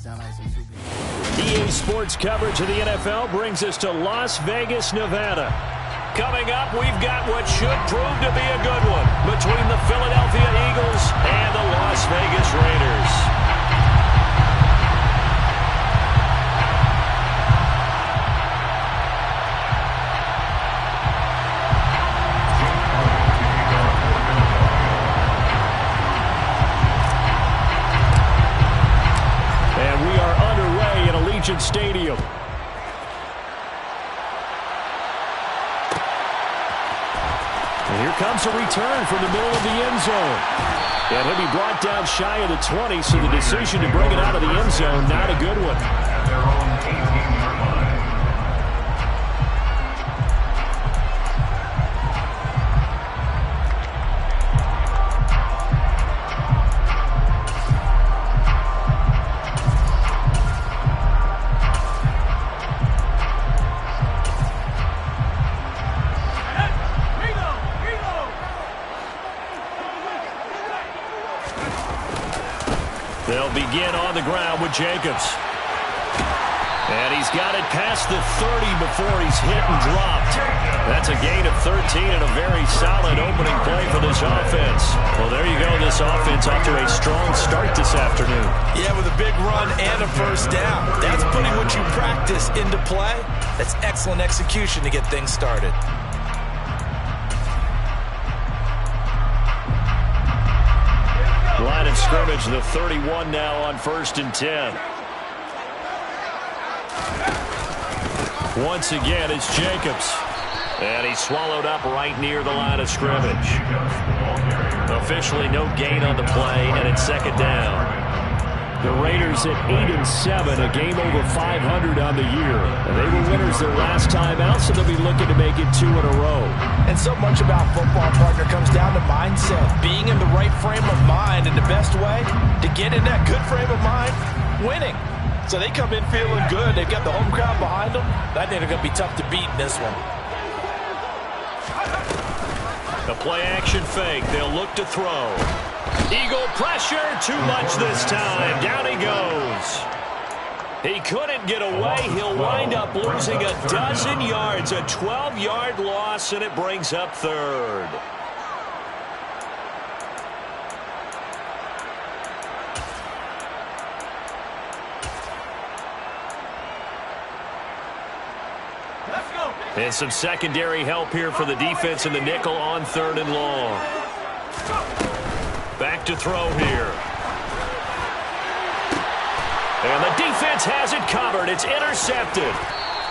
EA Sports coverage of the NFL brings us to Las Vegas, Nevada. Coming up, we've got what should prove to be a good one between the Philadelphia Eagles and the Las Vegas Raiders. Stadium. And here comes a return from the middle of the end zone. And he'll be brought down shy of the 20, so the decision to bring it out of the end zone, not a good one. They'll begin on the ground with Jacobs. And he's got it past the 30 before he's hit and dropped. That's a gain of 13 and a very solid opening play for this offense. Well, there you go. This offense off to a strong start this afternoon. Yeah, with a big run and a first down. That's putting what you practice into play. That's excellent execution to get things started. Line of scrimmage, the 31 now on 1st and 10. Once again, it's Jacobs. And he's swallowed up right near the line of scrimmage. Officially no gain on the play, and it's 2nd down. The Raiders at 8-7, a game over 500 on the year. And they were winners their last time out, so they'll be looking to make it 2 in a row. And so much about football, partner, comes down to mindset. Being in the right frame of mind, and the best way to get in that good frame of mind, winning. So they come in feeling good. They've got the home crowd behind them. I think they're going to be tough to beat in this one. The play-action fake. They'll look to throw. Eagle pressure, too much this time. Down he goes. He couldn't get away. He'll wind up losing a dozen yards, a 12-yard loss, and it brings up 3rd. And some secondary help here for the defense in the nickel on 3rd and long. Back to throw here. And the defense has it covered. It's intercepted.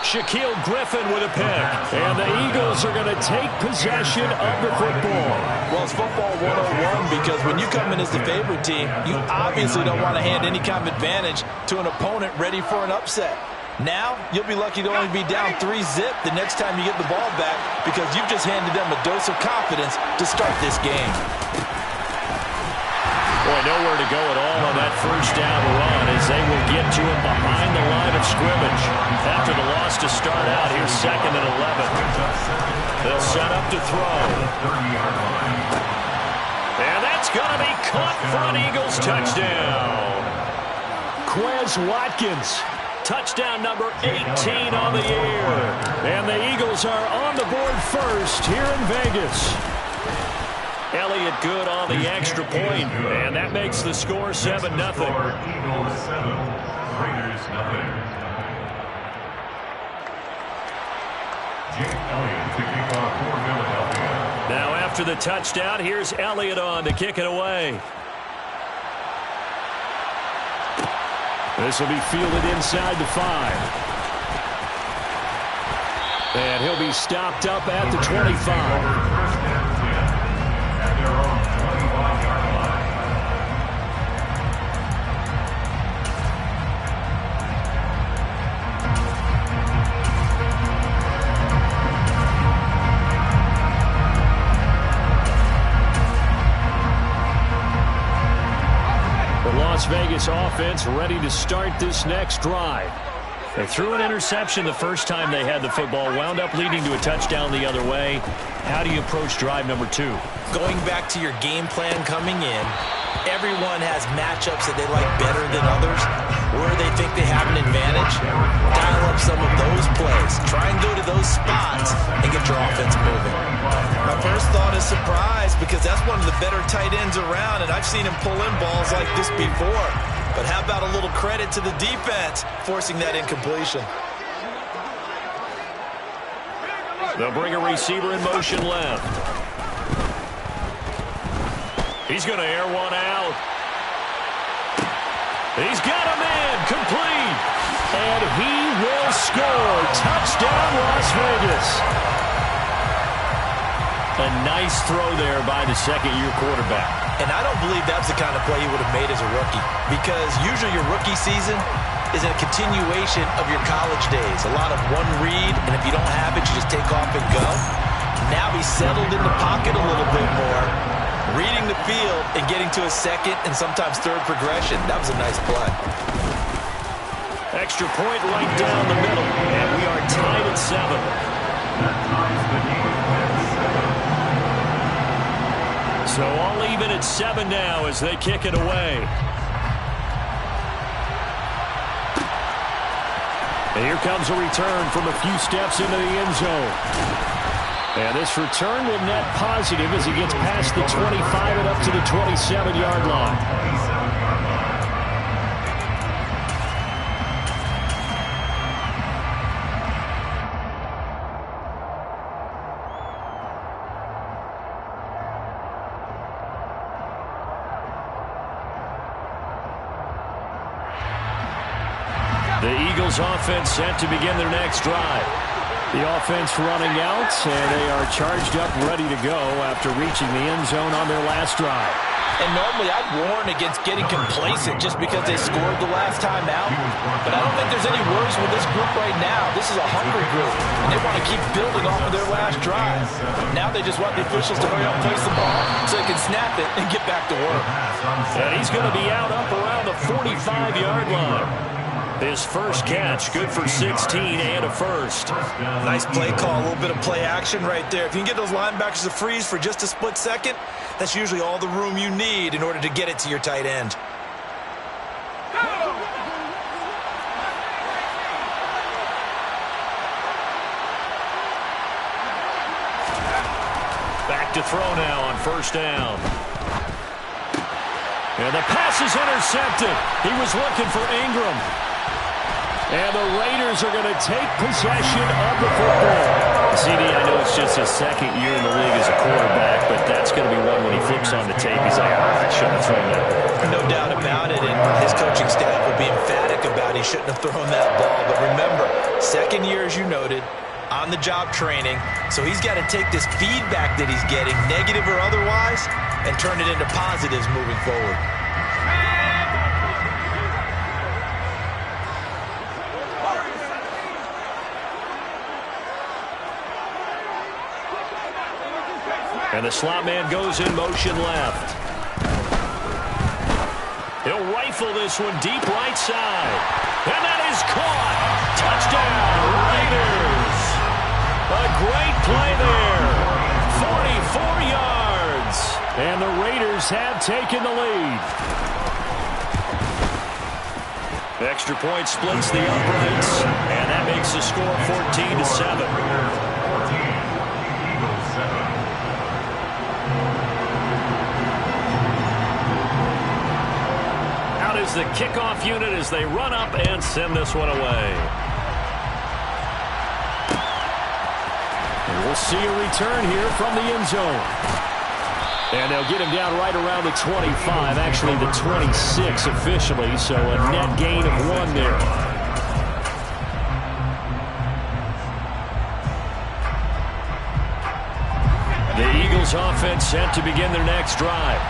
Shaquill Griffin with a pick. And the Eagles are going to take possession of the football. Well, it's football 101 because when you come in as the favorite team, you obviously don't want to hand any kind of advantage to an opponent ready for an upset. Now, you'll be lucky to only be down 3-zip the next time you get the ball back because you've just handed them a dose of confidence to start this game. Boy, nowhere to go at all on that first down run as they will get to him behind the line of scrimmage. After the loss to start out, here's 2nd and 11. They'll set up to throw. And that's going to be caught for an Eagles touchdown. Quez Watkins. Touchdown number 18 on the year. And the Eagles are on the board first here in Vegas. Elliott good on the extra point, and that makes the score 7-0. Eagles 7, Raiders 0. Jake Elliott to kick off for Philadelphia. Now after the touchdown, here's Elliott on to kick it away. This will be fielded inside the 5. And he'll be stopped up at the 25. Las Vegas offense ready to start this next drive. They threw an interception the first time they had the football, wound up leading to a touchdown the other way. How do you approach drive number 2? Going back to your game plan coming in, everyone has matchups that they like better than others. Where are they Try and go to those spots and get your offense moving. My first thought is surprise, because that's one of the better tight ends around, and I've seen him pull in balls like this before. But how about a little credit to the defense forcing that incompletion? They'll bring a receiver in motion left. He's going to air one out. He's got a man complete. And he will score. Touchdown, Las Vegas. A nice throw there by the second-year quarterback. And I don't believe that's the kind of play he would have made as a rookie, because usually your rookie season is a continuation of your college days. A lot of one read, and if you don't have it, you just take off and go. Now he's settled in the pocket a little bit more, reading the field and getting to a second and sometimes third progression. That was a nice play. Extra point right down the middle, and we are tied at 7. So all even at 7 now as they kick it away. And here comes a return from a few steps into the end zone. And this return will net positive as he gets past the 25 and up to the 27-yard line. The Eagles offense set to begin their next drive. The offense running out, and they are charged up, ready to go after reaching the end zone on their last drive. And normally I'd warn against getting complacent just because they scored the last time out. But I don't think there's any worries with this group right now. This is a hungry group, and they want to keep building off of their last drive. Now they just want the officials to hurry up and place the ball so they can snap it and get back to work. And he's going to be out up around the 45-yard line. His first catch, good for 16 and a first. Nice play call, a little bit of play action right there. If you can get those linebackers to freeze for just a split second, that's usually all the room you need in order to get it to your tight end. Back to throw now on first down. And the pass is intercepted. He was looking for Ingram. And the Raiders are going to take possession of the football. CD, I know it's just his second year in the league as a quarterback, but that's going to be one when he flips on the tape. He's like, I shouldn't have thrown that. No doubt about it, and his coaching staff will be emphatic about he shouldn't have thrown that ball. But remember, second year, as you noted, on-the-job training, so he's got to take this feedback that he's getting, negative or otherwise, and turn it into positives moving forward. And the slot man goes in motion left. He'll rifle this one deep right side. And that is caught. Touchdown, Raiders. A great play there. 44 yards. And the Raiders have taken the lead. The extra point splits the uprights. And that makes the score 14-7. Is the kickoff unit as they run up and send this one away. And we'll see a return here from the end zone. And they'll get him down right around the 25, actually the 26 officially, so a net gain of 1 there. The Eagles offense set to begin their next drive.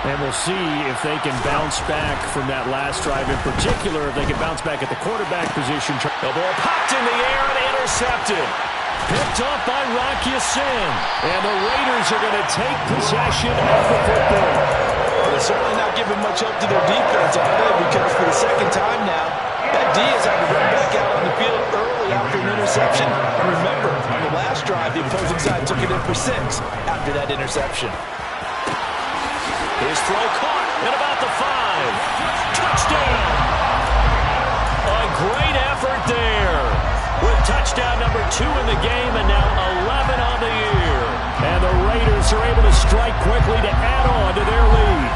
And we'll see if they can bounce back from that last drive. In particular, if they can bounce back at the quarterback position. The ball popped in the air and intercepted. Picked up by Rock Ya-Sin. And the Raiders are going to take possession of the football. Well, they're certainly not giving much up to their defense, are they? Because for the second time now, that D has had to run back out on the field early after an interception. And remember, on the last drive, the opposing side took it in for 6 after that interception. His throw caught at about the 5. Touchdown! A great effort there with touchdown number 2 in the game and now 11 on the year. And the Raiders are able to strike quickly to add on to their lead.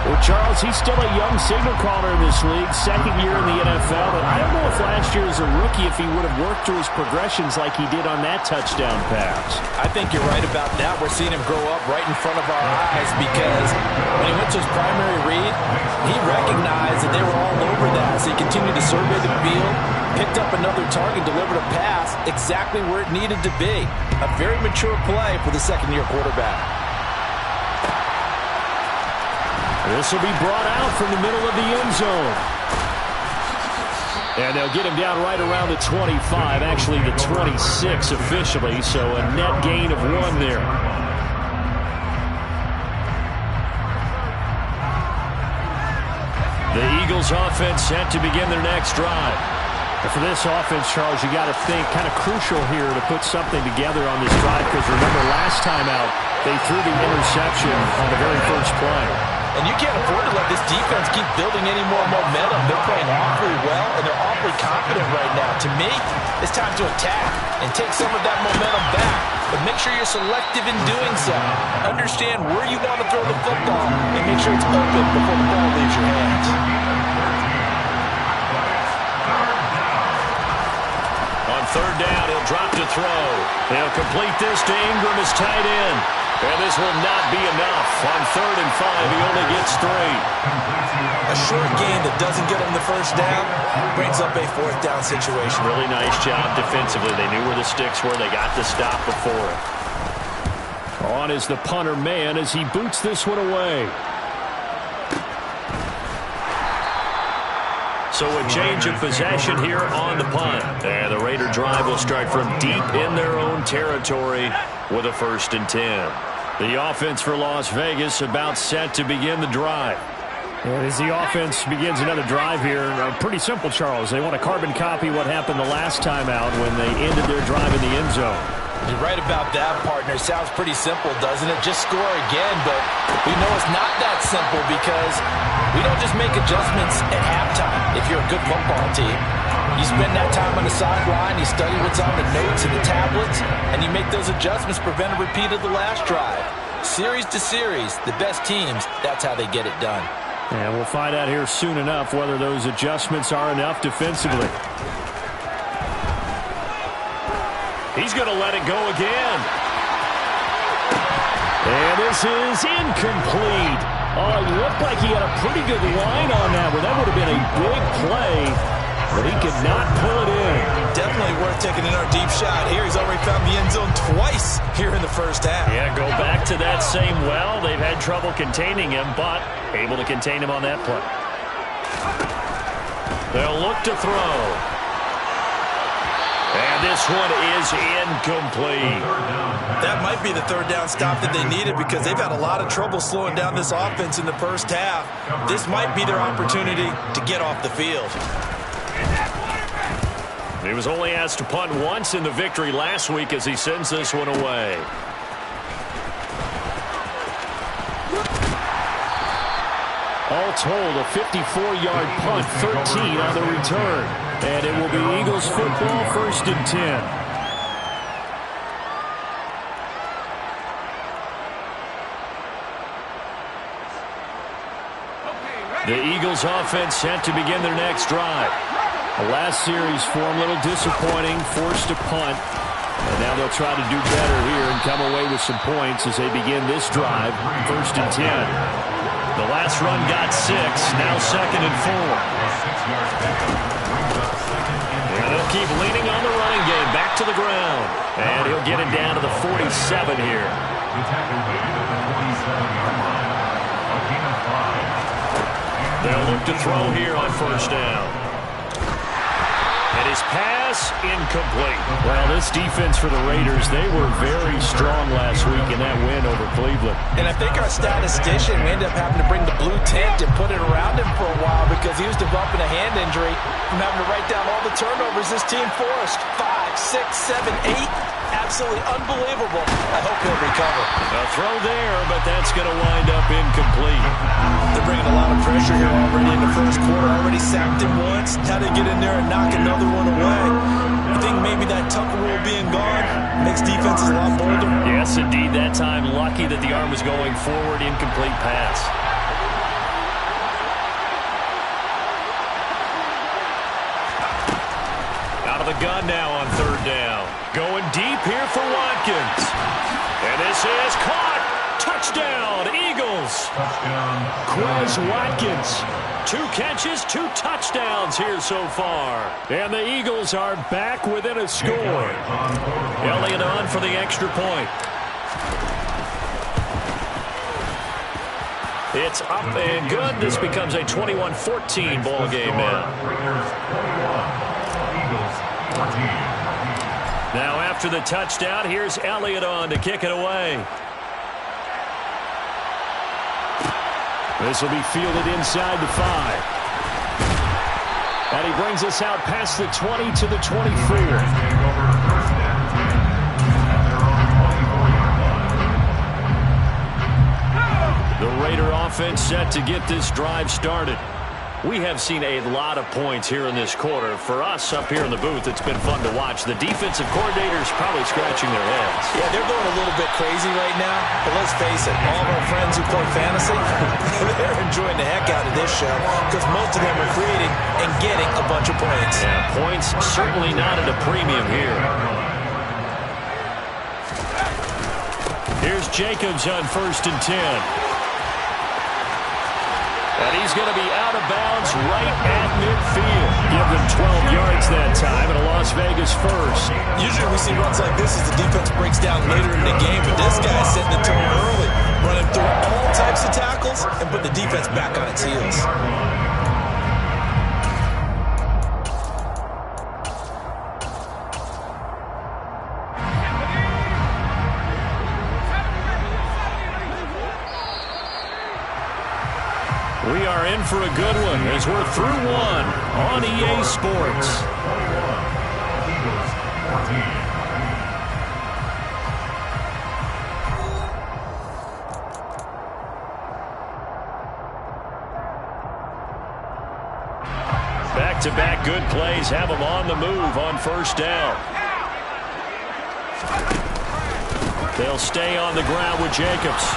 Well, Charles, he's still a young signal caller in this league, second year in the NFL. But I don't know if last year as a rookie, if he would have worked through his progressions like he did on that touchdown pass. I think you're right about that. We're seeing him grow up right in front of our eyes because when he went to his primary read, he recognized that they were all over that. So he continued to survey the field, picked up another target, delivered a pass exactly where it needed to be. A very mature play for the second-year quarterback. This will be brought out from the middle of the end zone. And they'll get him down right around the 25, actually the 26 officially, so a net gain of 1 there. The Eagles offense set to begin their next drive. And for this offense, Charles, you got to think kind of crucial here to put something together on this drive because remember last time out they threw the interception on the very first play. And you can't afford to let this defense keep building any more momentum. They're playing awfully well, and they're awfully confident right now. To me, it's time to attack and take some of that momentum back. But make sure you're selective in doing so. Understand where you want to throw the football and make sure it's open before the ball leaves your hands. On third down, he'll drop to throw. He'll complete this to Ingram, his tight end. And this will not be enough. On 3rd and 5, he only gets 3. A short gain that doesn't get him the first down brings up a 4th down situation. Really nice job defensively. They knew where the sticks were. They got the stop before it. On is the punter man as he boots this one away. So a change of possession here on the punt. And the Raider drive will start from deep in their own territory with a 1st and 10. The offense for Las Vegas about set to begin the drive. And as the offense begins another drive here, pretty simple, Charles. They want to carbon copy what happened the last time out when they ended their drive in the end zone. You're right about that, partner. Sounds pretty simple, doesn't it? Just score again, but we know it's not that simple because we don't just make adjustments at halftime if you're a good football team. You spend that time on the sideline, you study what's on the notes and the tablets, and you make those adjustments, prevent a repeat of the last drive. Series to series, the best teams, that's how they get it done. And we'll find out here soon enough whether those adjustments are enough defensively. He's going to let it go again. And this is incomplete. Oh, it looked like he had a pretty good line on that one. That would have been a big play, but he could not pull it in. Definitely worth taking another deep shot here. He's already found the end zone twice here in the first half. Yeah, go back to that same well. They've had trouble containing him, but able to contain him on that play. They'll look to throw. And this one is incomplete. That might be the 3rd down stop that they needed because they've had a lot of trouble slowing down this offense in the first half. This might be their opportunity to get off the field. He was only asked to punt once in the victory last week as he sends this one away. All told, a 54-yard punt, 13 on the return. And it will be Eagles football, 1st and 10. The Eagles offense set to begin their next drive. The last series for them, a little disappointing, forced to punt. And now they'll try to do better here and come away with some points as they begin this drive, 1st and 10. The last run got 6, now 2nd and 4. And they'll keep leaning on the running game, back to the ground. And he'll get it down to the 47 here. They'll look to throw here on 1st down. And his pass incomplete. Well, this defense for the Raiders, they were very strong last week in that win over Cleveland. And I think our statistician, we ended up having to bring the blue tent and put it around him for a while because he was developing a hand injury from having to write down all the turnovers this team forced. 5, 6, 7, 8. Absolutely unbelievable. I hope he'll recover. A throw there, but that's going to wind up incomplete. They're bringing a lot of pressure here already in the first quarter. Already sacked him once. How to get in there and knock another one going away. You think maybe that tuck rule being gone makes defenses a lot bolder? Yes, indeed. That time, lucky that the arm was going forward. Incomplete pass. Out of the gun now on third down. Going deep here for Watkins. And this is caught. Touchdown, Eagles. Touchdown. Quez Watkins. 2 catches, 2 touchdowns here so far. And the Eagles are back within a score. Elliott on for the extra point. It's up and good. This becomes a 21-14 ball game now. Raiders 21. Eagles 14. Now after the touchdown, here's Elliott on to kick it away. This will be fielded inside the 5. And he brings us out past the 20 to the 24. The Raider offense set to get this drive started. We have seen a lot of points here in this quarter. For us up here in the booth, it's been fun to watch. The defensive coordinators probably scratching their heads. Yeah, they're going a little bit crazy right now. But let's face it, all of our friends who play fantasy, they're enjoying the heck out of this show because most of them are creating and getting a bunch of points. Yeah, points certainly not at a premium here. Here's Jacobs on 1st and 10. And he's going to be out of bounds right at midfield. Give them 12 yards that time, and a Las Vegas first. Usually we see runs like this as the defense breaks down later in the game, but this guy's setting the tone early, running through all types of tackles and put the defense back on its heels. We are in for a good one as we're through one on EA Sports. Eagles 14. Back-to-back good plays have them on the move on 1st down. They'll stay on the ground with Jacobs.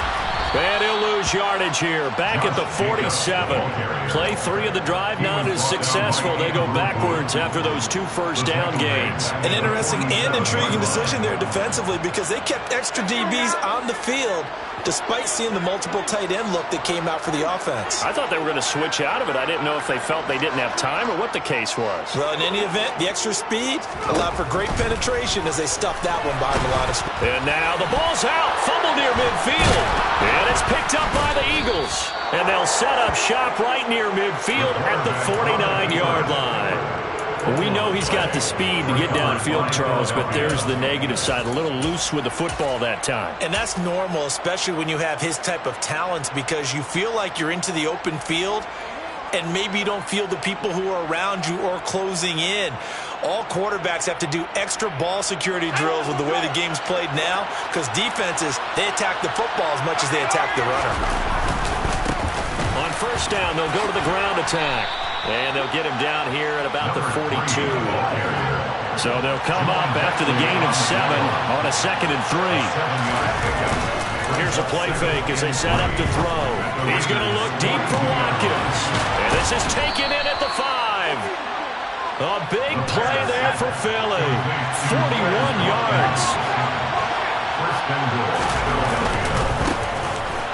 And he'll lose yardage here. Back at the 47. Play 3 of the drive not as successful. They go backwards after those 2 first down gains. An interesting and intriguing decision there defensively because they kept extra DBs on the field despite seeing the multiple tight end look that came out for the offense. I thought they were going to switch out of it. I didn't know if they felt they didn't have time or what the case was. Well, in any event, the extra speed allowed for great penetration as they stuffed that one behind a lot of speed. And now the ball's out. Fumble near midfield. And it's picked up by the Eagles. And they'll set up shop right near midfield at the 49-yard line. We know he's got the speed to get downfield, Charles, but there's the negative side. A little loose with the football that time. And that's normal, especially when you have his type of talents, because you feel like you're into the open field and maybe you don't feel the people who are around you or closing in. All quarterbacks have to do extra ball security drills with the way the game's played now because defenses, they attack the football as much as they attack the runner. On 1st down, they'll go to the ground attack. And they'll get him down here at about the 42. So they'll come up after the gain of 7 on a 2nd and 3. Here's a play fake as they set up to throw. He's going to look deep for Watkins. And this is taken in at the 5. A big play there for Philly. 41 yards.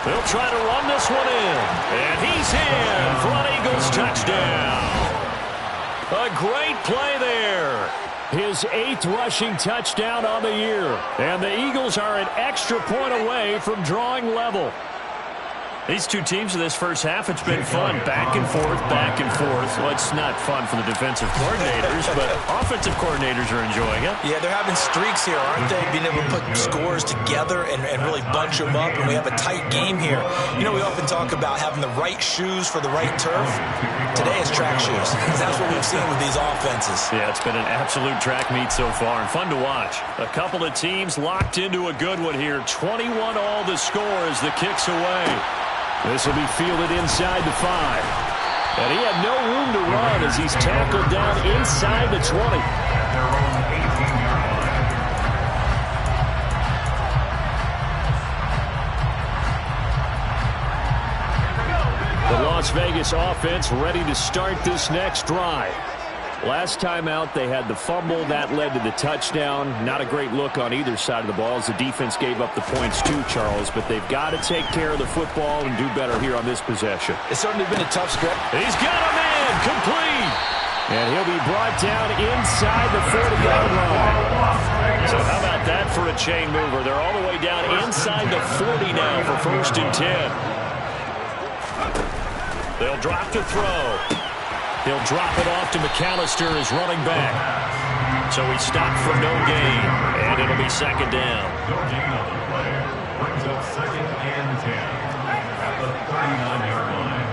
They'll try to run this one in. And he's in for an Eagles touchdown. A great play there. His 8th rushing touchdown on the year. And the Eagles are an extra point away from drawing level. These two teams in this first half, it's been fun. Back and forth, back and forth. Well, it's not fun for the defensive coordinators, but offensive coordinators are enjoying it. Yeah, they're having streaks here, aren't they? Being able to put scores together and really bunch them up, and we have a tight game here. You know, we often talk about having the right shoes for the right turf. Today is track shoes. That's what we've seen with these offenses. Yeah, it's been an absolute track meet so far, and fun to watch. A couple of teams locked into a good one here. 21 all the score as the kick's away. This will be fielded inside the 5. And he had no room to run as he's tackled down inside the 20. At their own 18-yard line. The Las Vegas offense ready to start this next drive. Last time out, they had the fumble. That led to the touchdown. Not a great look on either side of the ball as the defense gave up the points too, Charles. But they've got to take care of the football and do better here on this possession. It's certainly been a tough stretch. He's got a man complete. And he'll be brought down inside the 40-yard line. So how about that for a chain mover? They're all the way down inside the 40 now for 1st and 10. They'll drop to throw. He'll drop it off to McAllister as running back. So he stopped for no gain, and it'll be 2nd down. No gain on the play. Brings up 2nd and 10 at the 39-yard line.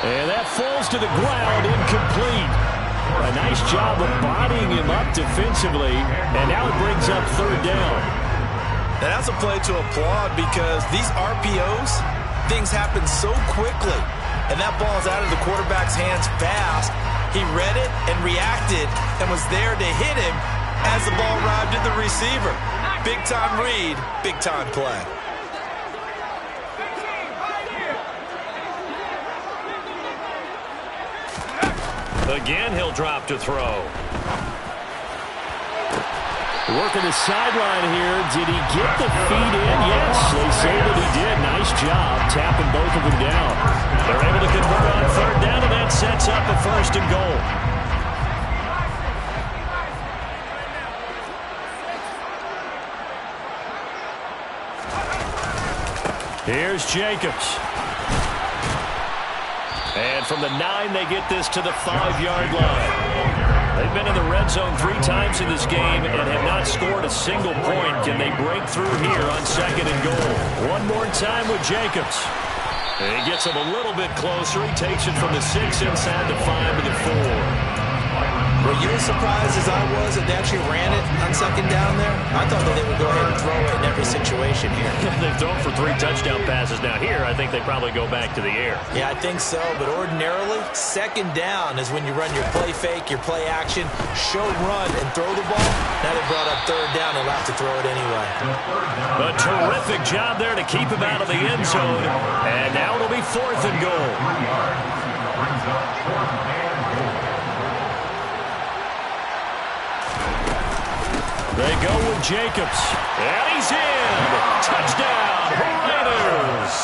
And that falls to the ground, incomplete. A nice job of bodying him up defensively, and now it brings up 3rd down. And that's a play to applaud because these RPOs, things happen so quickly. And that ball's out of the quarterback's hands fast. He read it and reacted and was there to hit him as the ball arrived at the receiver. Big-time read, big-time play. Again, he'll drop to throw. Working the sideline here. Did he get the feet in? Yes, they say that he did. Nice job tapping both of them down. They're able to convert on 3rd down, and that sets up a 1st and goal. Here's Jacobs. And from the 9, they get this to the 5-yard line. They've been in the red zone 3 times in this game and have not scored a single point. Can they break through here on 2nd and goal? One more time with Jacobs. And he gets him a little bit closer. He takes it from the 6 inside the 5 to the 4. Were you as surprised as I was that they actually ran it on 2nd down there? I thought that they would go ahead and throw it in every situation here. They've thrown for 3 touchdown passes. Now here, I think they probably go back to the air. Yeah, I think so. But ordinarily, 2nd down is when you run your play fake, your play action, show run, and throw the ball. Now they brought up 3rd down. They'll have to throw it anyway. A terrific job there to keep him out of the end zone. And now it'll be 4th and goal. Brings up 4th and goal. They go with Jacobs. And he's in. Touchdown, Raiders.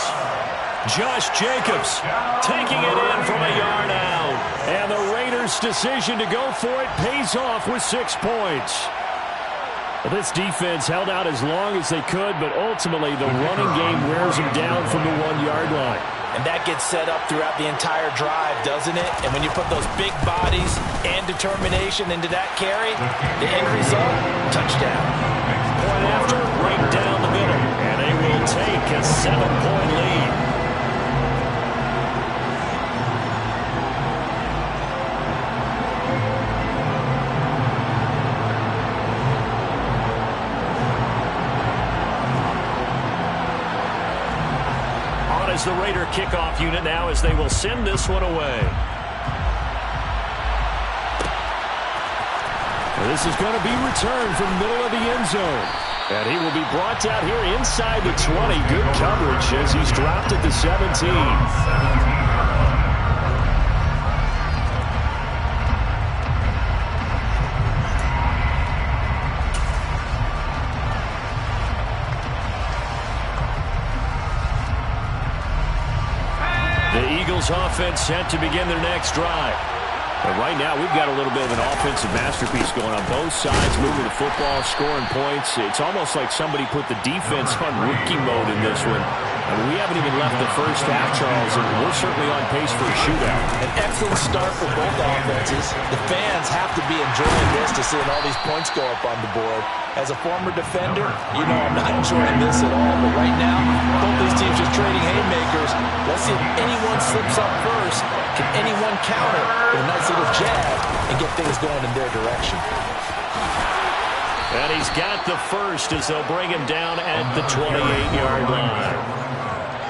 Josh Jacobs taking it in from a yard out. And the Raiders' decision to go for it pays off with 6 points. Well, this defense held out as long as they could, but ultimately the running game wears them down from the 1-yard line. And that gets set up throughout the entire drive, doesn't it? And when you put those big bodies and determination into that carry, the end result, touchdown. Point after, right down the middle. And they will take a 7-point lead. As the Raider kickoff unit now as they will send this one away. This is going to be returned from the middle of the end zone. And he will be brought down here inside the 20. Good coverage as he's dropped at the 17. Offense set to begin their next drive. But right now, we've got a little bit of an offensive masterpiece going on both sides, moving the football, scoring points. It's almost like somebody put the defense on rookie mode in this one. I mean, we haven't even left the first half, Charles, and we're certainly on pace for a shootout. An excellent start for both offenses. The fans have to be enjoying this to seeing all these points go up on the board. As a former defender, you know I'm not enjoying this at all. But right now, both these teams just trading haymakers. Let's see if anyone slips up first. Can anyone counter with a nice little jab and get things going in their direction? And he's got the first as they'll bring him down at the 28-yard line.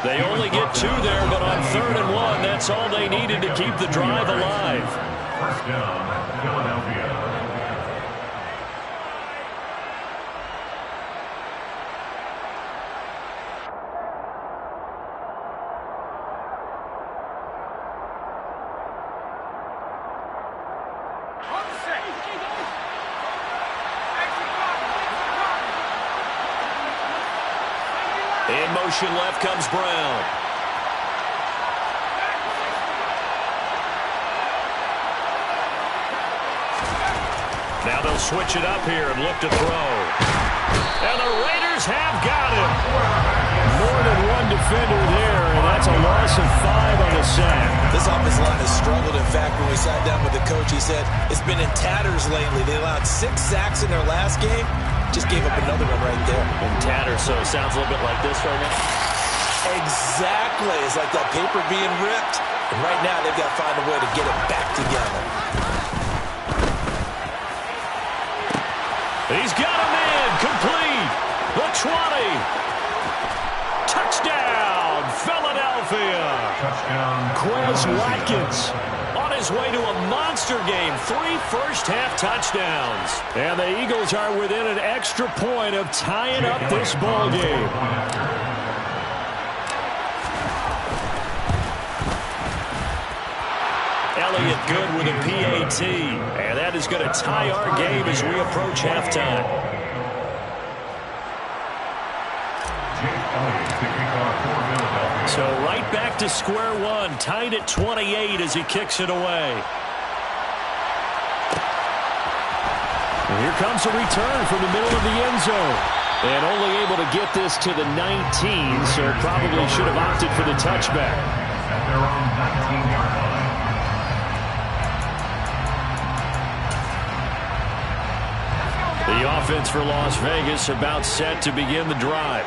They only get 2 there, but on 3rd and 1, that's all they needed to keep the drive alive. First down, Philadelphia. In motion left comes Brown. Now they'll switch it up here and look to throw. And the Raiders have got him. More than one defender there, and that's a loss of 5 on the sack. This offensive line has struggled. In fact, when we sat down with the coach, he said it's been in tatters lately. They allowed 6 sacks in their last game. Just gave up another one right there. In tatters, so it sounds a little bit like this right now. Exactly. It's like that paper being ripped. And right now, they've got to find a way to get it back together. He's got him in. Complete. The 20. Touchdown, Philadelphia. Touchdown. Quez Watkins on his way to a monster game. 3 first-half touchdowns. And the Eagles are within an extra point of tying up this ball game. Elliott good with a PAT. And that is going to tie our game as we approach halftime. So right back to square one, tied at 28 as he kicks it away. And here comes a return from the middle of the end zone. And only able to get this to the 19, so probably should have opted for the touchback. At their own 19-yard line. The offense for Las Vegas about set to begin the drive.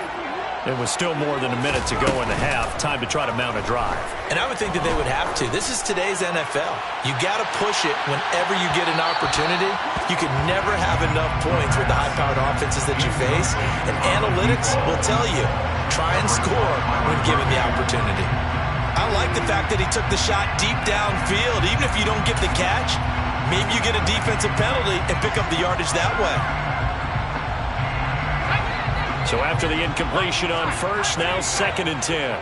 It was still more than a minute to go in the half. Time to try to mount a drive. And I would think that they would have to. This is today's NFL. You got to push it whenever you get an opportunity. You can never have enough points with the high-powered offenses that you face. And analytics will tell you, try and score when given the opportunity. I like the fact that he took the shot deep downfield. Even if you don't get the catch, maybe you get a defensive penalty and pick up the yardage that way. So after the incompletion on first, now 2nd and 10.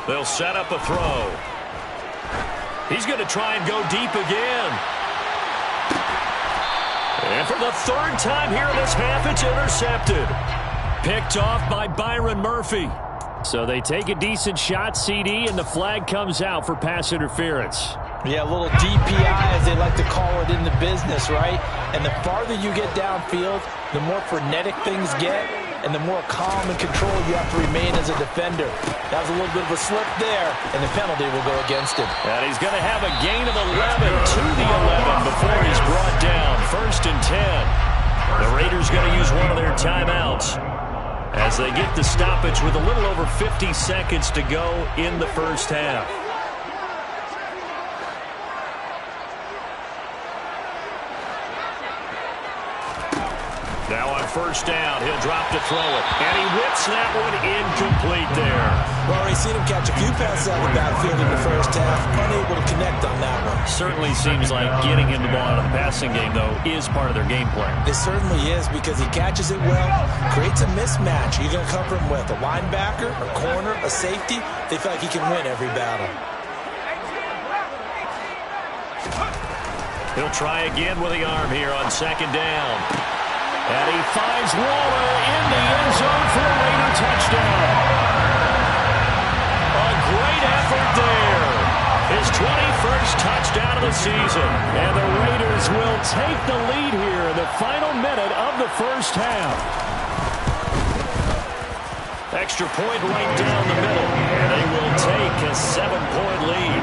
They'll set up a throw. He's going to try and go deep again. And for the 3rd time here in this half, it's intercepted. Picked off by Byron Murphy. So they take a decent shot, CD, and the flag comes out for pass interference. Yeah, a little DPI, as they like to call it in the business, right? And the farther you get downfield, the more frenetic things get, and the more calm and control you have to remain as a defender. That was a little bit of a slip there, and the penalty will go against him. And he's going to have a gain of 11 to the 11 before he's brought down. 1st and 10. The Raiders going to use one of their timeouts as they get the stoppage with a little over 50 seconds to go in the first half. Now on 1st down, he'll drop to throw it. And he whips that one incomplete there. Well, we've seen him catch a few passes out of the backfield in the first half. Unable to connect on that one. Certainly seems like getting him the ball out of the passing game, though, is part of their game plan. It certainly is, because he catches it well, creates a mismatch. You're going to cover him with a linebacker, a corner, a safety. They feel like he can win every battle. He'll try again with the arm here on 2nd down. And he finds Waller in the end zone for a Raider touchdown. A great effort there. His 21st touchdown of the season. And the Raiders will take the lead here in the final minute of the first half. Extra point right down the middle. And they will take a 7-point lead.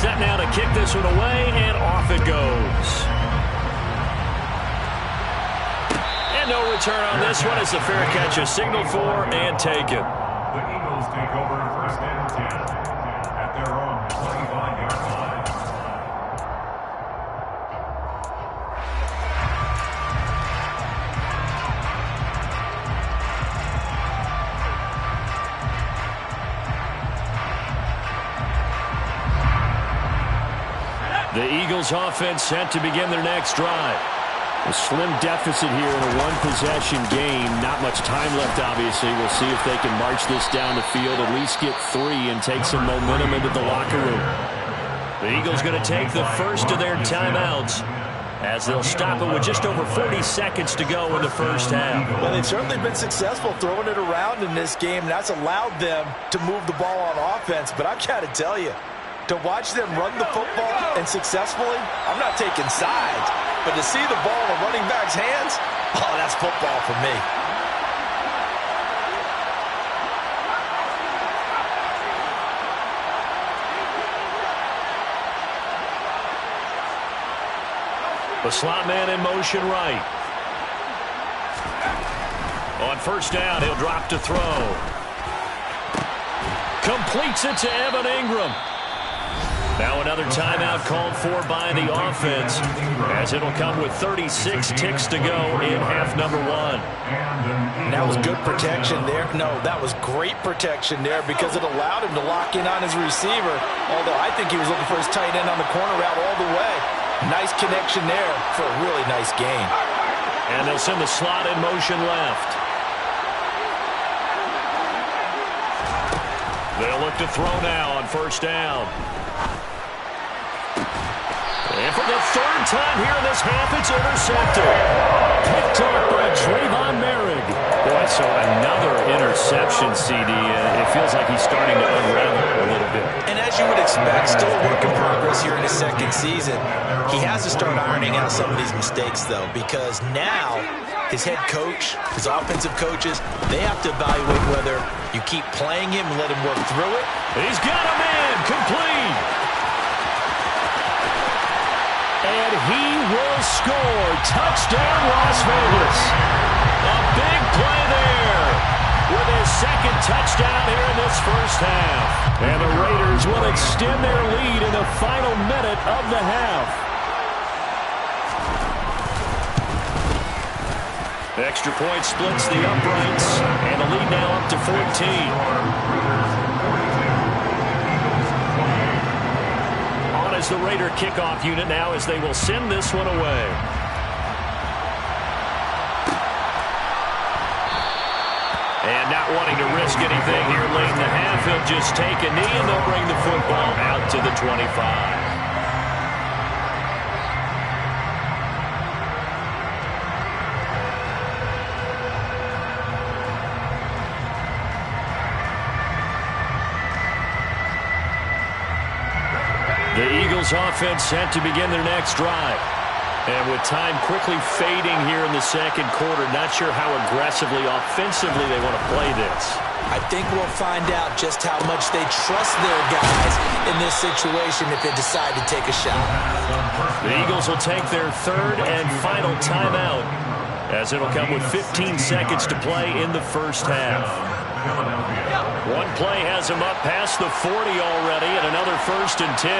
Set now to kick this one away, and off it goes. And no return on this one as the fair catch is signaled for and taken. The Eagles take over 1st and 10 at their own 25-yard line. The Eagles offense set to begin their next drive. A slim deficit here in a one-possession game. Not much time left, obviously. We'll see if they can march this down the field, at least get 3 and take some momentum into the locker room. The Eagles going to take the first of their timeouts as they'll stop it with just over 40 seconds to go in the first half. Well, they've certainly been successful throwing it around in this game. That's allowed them to move the ball on offense. But I've got to tell you, to watch them run the football and successfully, I'm not taking sides, but to see the ball in the running back's hands, oh, that's football for me. The slot man in motion right. On first down, he'll drop to throw. Completes it to Evan Ingram. Now another timeout called for by the offense, as it'll come with 36 ticks to go in half number 1. And that was good protection there. No, that was great protection there because it allowed him to lock in on his receiver, although I think he was looking for his tight end on the corner route all the way. Nice connection there for a really nice gain. And they'll send the slot in motion left. They'll look to throw now on first down. And for the third time here in this half, it's intercepted. Picked up by Trayvon Merrick. Boy, so another interception, CD. It feels like he's starting to unravel a little bit. And as you would expect, still a work in progress here in his second season. He has to start ironing out some of these mistakes, though, because now his head coach, his offensive coaches, they have to evaluate whether you keep playing him and let him work through it. He's got a man complete. And he will score. Touchdown, Las Vegas. A big play there with his second touchdown here in this first half. And the Raiders will extend their lead in the final minute of the half. Extra point splits the uprights, and the lead now up to 14. As the Raider kickoff unit now as they will send this one away. And not wanting to risk anything here late in the half, he'll just take a knee and they'll bring the football out to the 25. The Eagles offense set to begin their next drive. And with time quickly fading here in the second quarter, not sure how aggressively, offensively they want to play this. I think we'll find out just how much they trust their guys in this situation if they decide to take a shot. The Eagles will take their third and final timeout, as it'll come with 15 seconds to play in the first half. One play has him up past the 40 already, and another 1st and 10.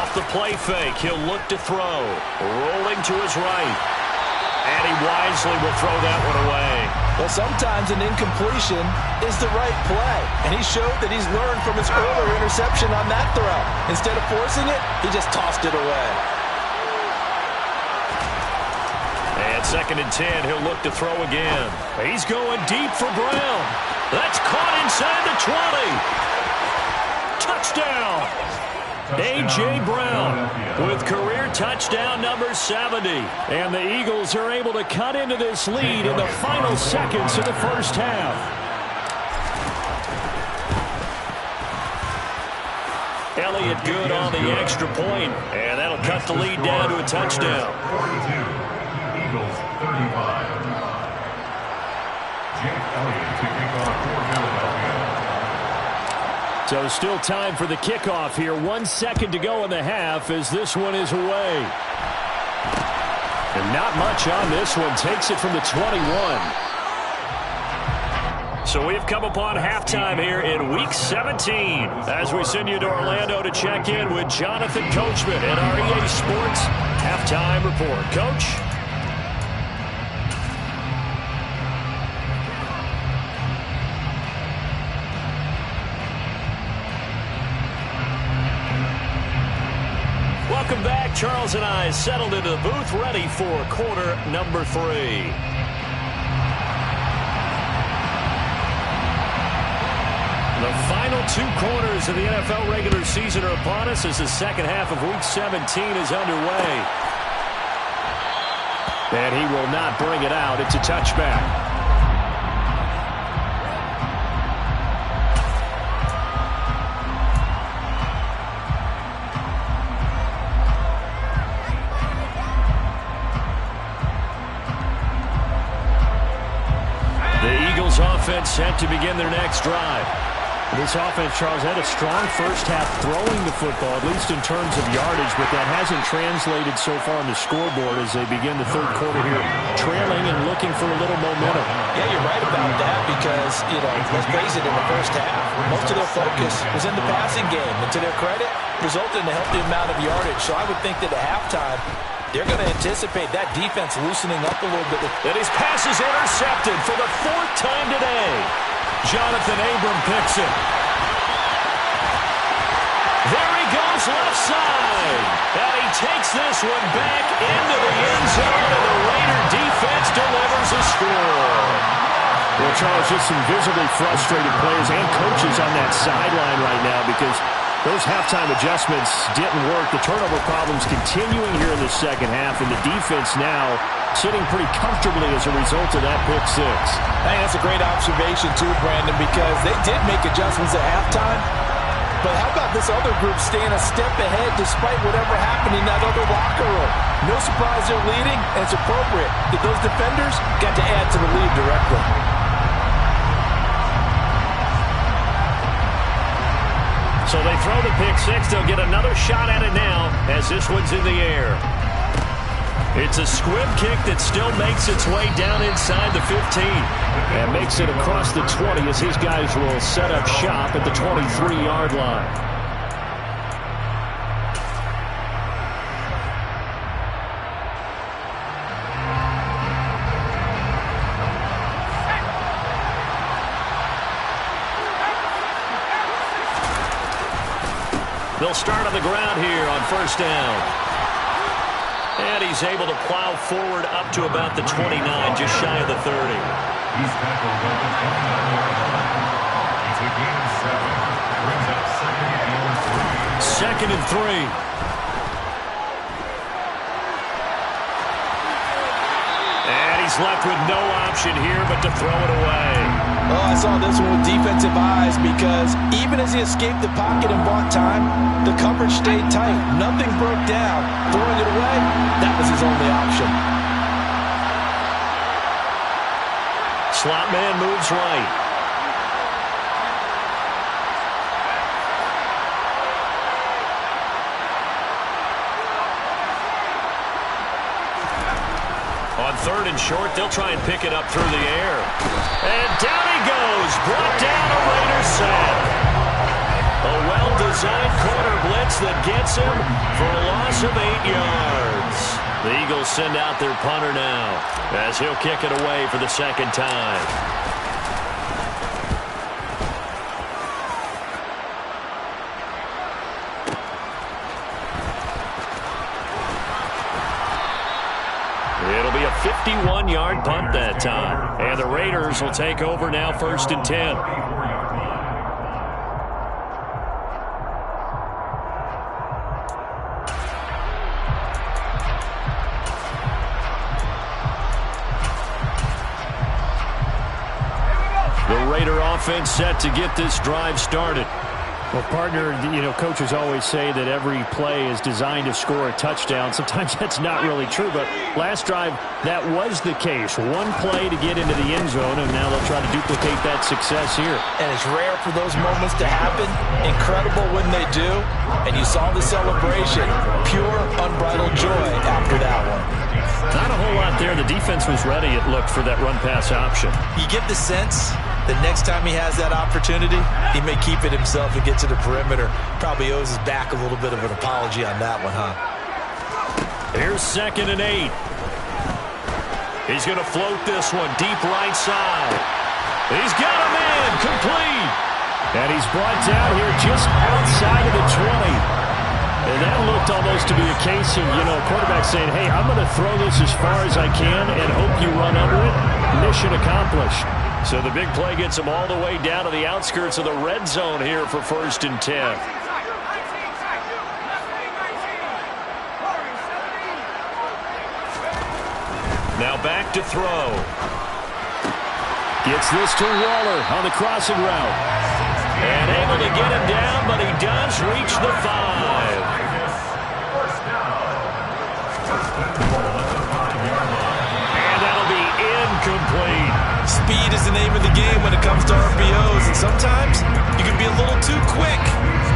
Off the play fake, he'll look to throw. Rolling to his right. And he wisely will throw that one away. Well, sometimes an incompletion is the right play. And he showed that he's learned from his earlier interception on that throw. Instead of forcing it, he just tossed it away. And 2nd and 10, he'll look to throw again. He's going deep for Brown. That's caught inside the 20. Touchdown. A.J. Brown with career touchdown number 70. And the Eagles are able to cut into this lead in the final seconds of the first half. Elliott good on the extra point, and that'll cut the lead down to a touchdown. 42, Eagles 35. Jake Elliott to kick off for Philadelphia. So still time for the kickoff here. 1 second to go in the half as this one is away. And not much on this one. Takes it from the 21. So we've come upon halftime here in Week 17 as we send you to Orlando to check in with Jonathan Coachman at our EA Sports Halftime Report. Coach? Welcome back. Charles and I settled into the booth ready for quarter number 3. The final 2 quarters of the NFL regular season are upon us as the second half of Week 17 is underway. And he will not bring it out. It's a touchback. The Eagles offense set to begin their next drive. This offense, Charles, had a strong first half throwing the football, at least in terms of yardage, but that hasn't translated so far on the scoreboard as they begin the third quarter here, trailing and looking for a little momentum. Yeah, you're right about that because, let's face it, in the first half, most of their focus was in the passing game, and to their credit, resulted in a healthy amount of yardage. So I would think that at halftime, they're going to anticipate that defense loosening up a little bit. And his pass is intercepted for the 4th time today. Jonathan Abram picks it. There he goes left side. And he takes this one back into the end zone, and the Raider defense delivers a score. Well, Charles, just some visibly frustrated players and coaches on that sideline right now because those halftime adjustments didn't work. The turnover problems continuing here in the second half, and the defense now sitting pretty comfortably as a result of that pick 6. Hey, that's a great observation too, Brandon, because they did make adjustments at halftime. But how about this other group staying a step ahead despite whatever happened in that other locker room? No surprise they're leading, and it's appropriate that those defenders got to add to the lead directly. So they throw the pick 6. They'll get another shot at it now as this one's in the air. It's a squib kick that still makes its way down inside the 15. And makes it across the 20 as his guys will set up shop at the 23-yard line. They'll start on the ground here on first down. And he's able to plow forward up to about the 29, just shy of the 30. He's tackled at the 29. It's a gain of 7. Brings up 2nd and 3. 2nd and 3. And he's left with no option here but to throw it away. Oh, I saw this one with defensive eyes because even as he escaped the pocket and bought time, the coverage stayed tight. Nothing broke down. Throwing it away, that was his only option. Slot man moves right. On 3rd and short, they'll try and pick it up through the air. And down he goes. Brought down a Raider sack. A well-designed corner blitz that gets him for a loss of 8 yards. The Eagles send out their punter now as he'll kick it away for the 2nd time. It'll be a 51-yard punt that time. And the Raiders will take over now 1st and 10. The Raider offense set to get this drive started. Well, partner, coaches always say that every play is designed to score a touchdown. Sometimes that's not really true, but last drive, that was the case. One play to get into the end zone, and now they'll try to duplicate that success here. And it's rare for those moments to happen. Incredible when they do. And you saw the celebration. Pure, unbridled joy after that one. Not a whole lot there. The defense was ready, it looked, for that run-pass option. You get the sense The next time he has that opportunity, he may keep it himself and get to the perimeter. Probably owes his back a little bit of an apology on that one, huh? Here's 2nd and 8. He's going to float this one deep right side. He's got a man complete. And he's brought down here just outside of the 20. And that looked almost to be a case of, quarterback saying, hey, I'm going to throw this as far as I can and hope you run under it. Mission accomplished. So the big play gets him all the way down to the outskirts of the red zone here for 1st and 10. Now back to throw. Gets this to Waller on the crossing route. And able to get him down, but he does reach the 5. And that'll be incomplete. Speed is the name of the game when it comes to RPOs, and sometimes you can be a little too quick,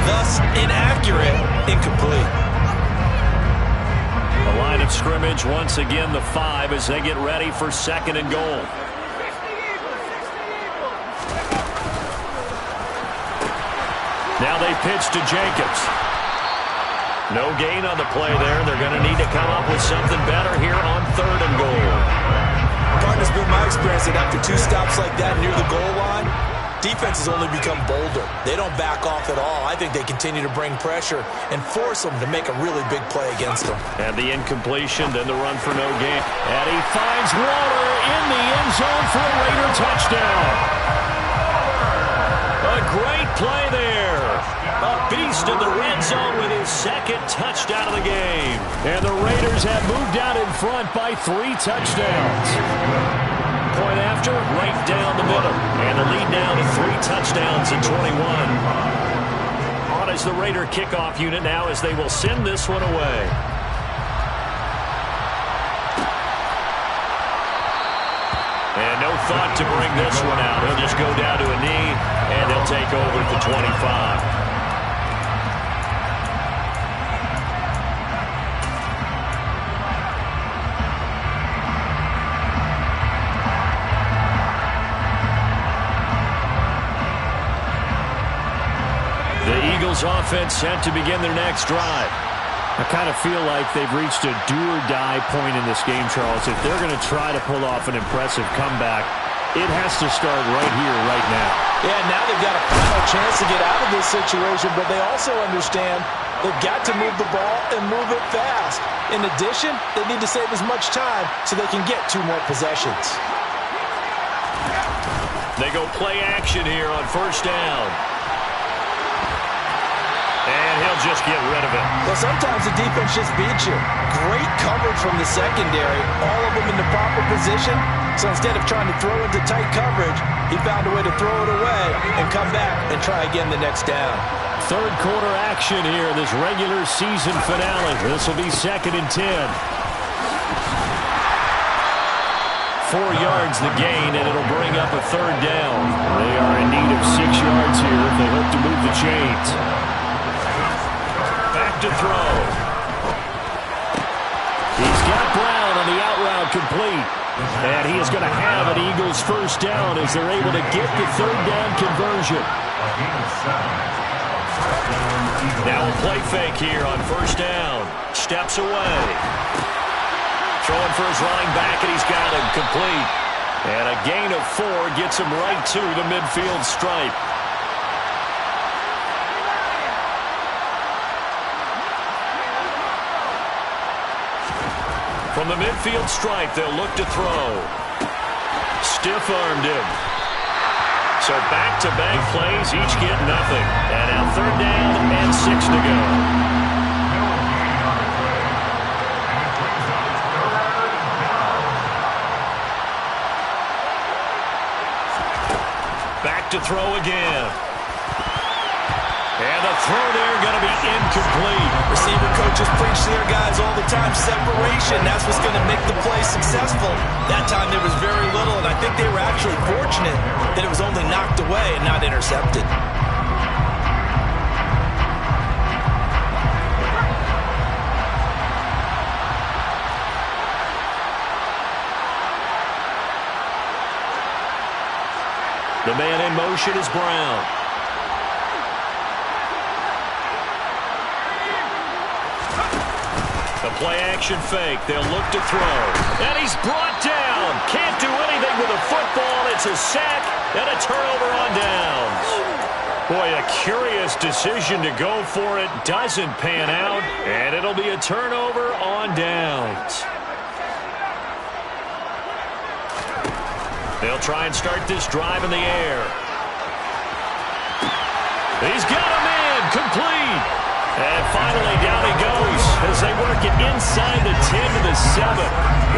thus inaccurate, incomplete. The line of scrimmage, once again, the 5 as they get ready for 2nd and goal. Now they pitch to Jacobs. No gain on the play there. They're going to need to come up with something better here on 3rd and goal. Partner's been my experience that after 2 stops like that near the goal line, defenses only become bolder. They don't back off at all. I think they continue to bring pressure and force them to make a really big play against them. And the incompletion, then the run for no gain. And he finds Waller in the end zone for a Raider touchdown. A great play there. A beast in the red zone with his 2nd touchdown of the game. And the Raiders have moved out in front by 3 touchdowns. Point after, right down the middle. And the lead now to 3 touchdowns at 21. On as the Raider kickoff unit now as they will send this one away. And no thought to bring this one out. He'll just go down to a knee, and they'll take over at the 25. The Eagles offense set to begin their next drive. I kind of feel like they've reached a do-or-die point in this game, Charles. If they're going to try to pull off an impressive comeback, it has to start right here, right now. Yeah, now they've got a final chance to get out of this situation, but they also understand they've got to move the ball and move it fast. In addition, they need to save as much time so they can get 2 more possessions. They go play action here on 1st down. And he'll just get rid of it. Well, sometimes the defense just beats you. Great coverage from the secondary. All of them in the proper position. So instead of trying to throw into tight coverage, he found a way to throw it away and come back and try again the next down. 3rd quarter action here in this regular season finale. This will be 2nd and 10. 4 yards the gain, and it'll bring up a 3rd down. They are in need of 6 yards here if they hope to move the chains. Back to throw. He's got Brown on the out route complete. And he is going to have an Eagles 1st down as they're able to get the 3rd down conversion. Now a play fake here on 1st down. Steps away. Throwing for his running back, and he's got him complete. And a gain of 4 gets him right to the midfield stripe. From the midfield stripe, they'll look to throw. Stiff-armed him. So back-to-back plays, each get nothing. And now 3rd down and 6 to go. Back to throw again. And the throw there going to be incomplete. Receiver coaches preach to their guys all the time, separation. That's what's going to make the play successful. That time there was very little, and I think they were actually fortunate that it was only knocked away and not intercepted. The man in motion is Brown. The play-action fake. They'll look to throw. And he's brought down. Can't do anything with a football. It's a sack and a turnover on downs. Boy, a curious decision to go for it. Doesn't pan out. And it'll be a turnover on downs. They'll try and start this drive in the air. He's got him in. Complete. And finally, down he goes as they work it inside the 10 to the 7.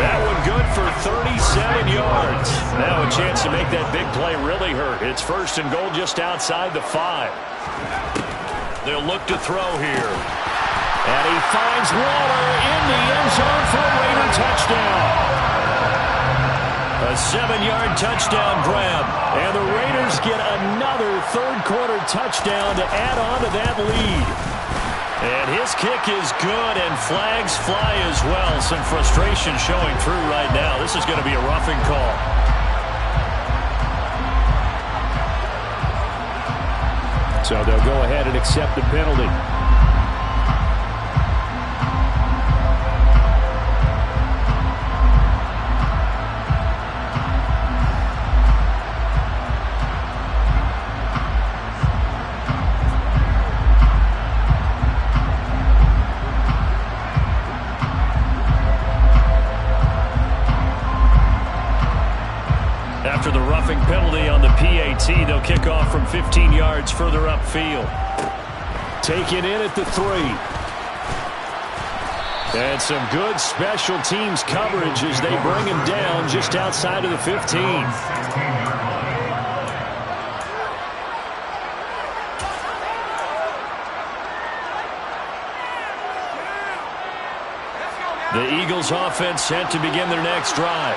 That one good for 37 yards. Now a chance to make that big play really hurt. It's first and goal just outside the 5. They'll look to throw here. And he finds Waller in the end zone for a Raider touchdown. A 7-yard touchdown grab. And the Raiders get another third-quarter touchdown to add on to that lead. And his kick is good, and flags fly as well. Some frustration showing through right now. This is going to be a roughing call. So they'll go ahead and accept the penalty. After the roughing penalty on the PAT, they'll kick off from 15 yards further upfield. Taken in at the 3. And some good special teams coverage as they bring him down just outside of the 15. The Eagles offense set to begin their next drive.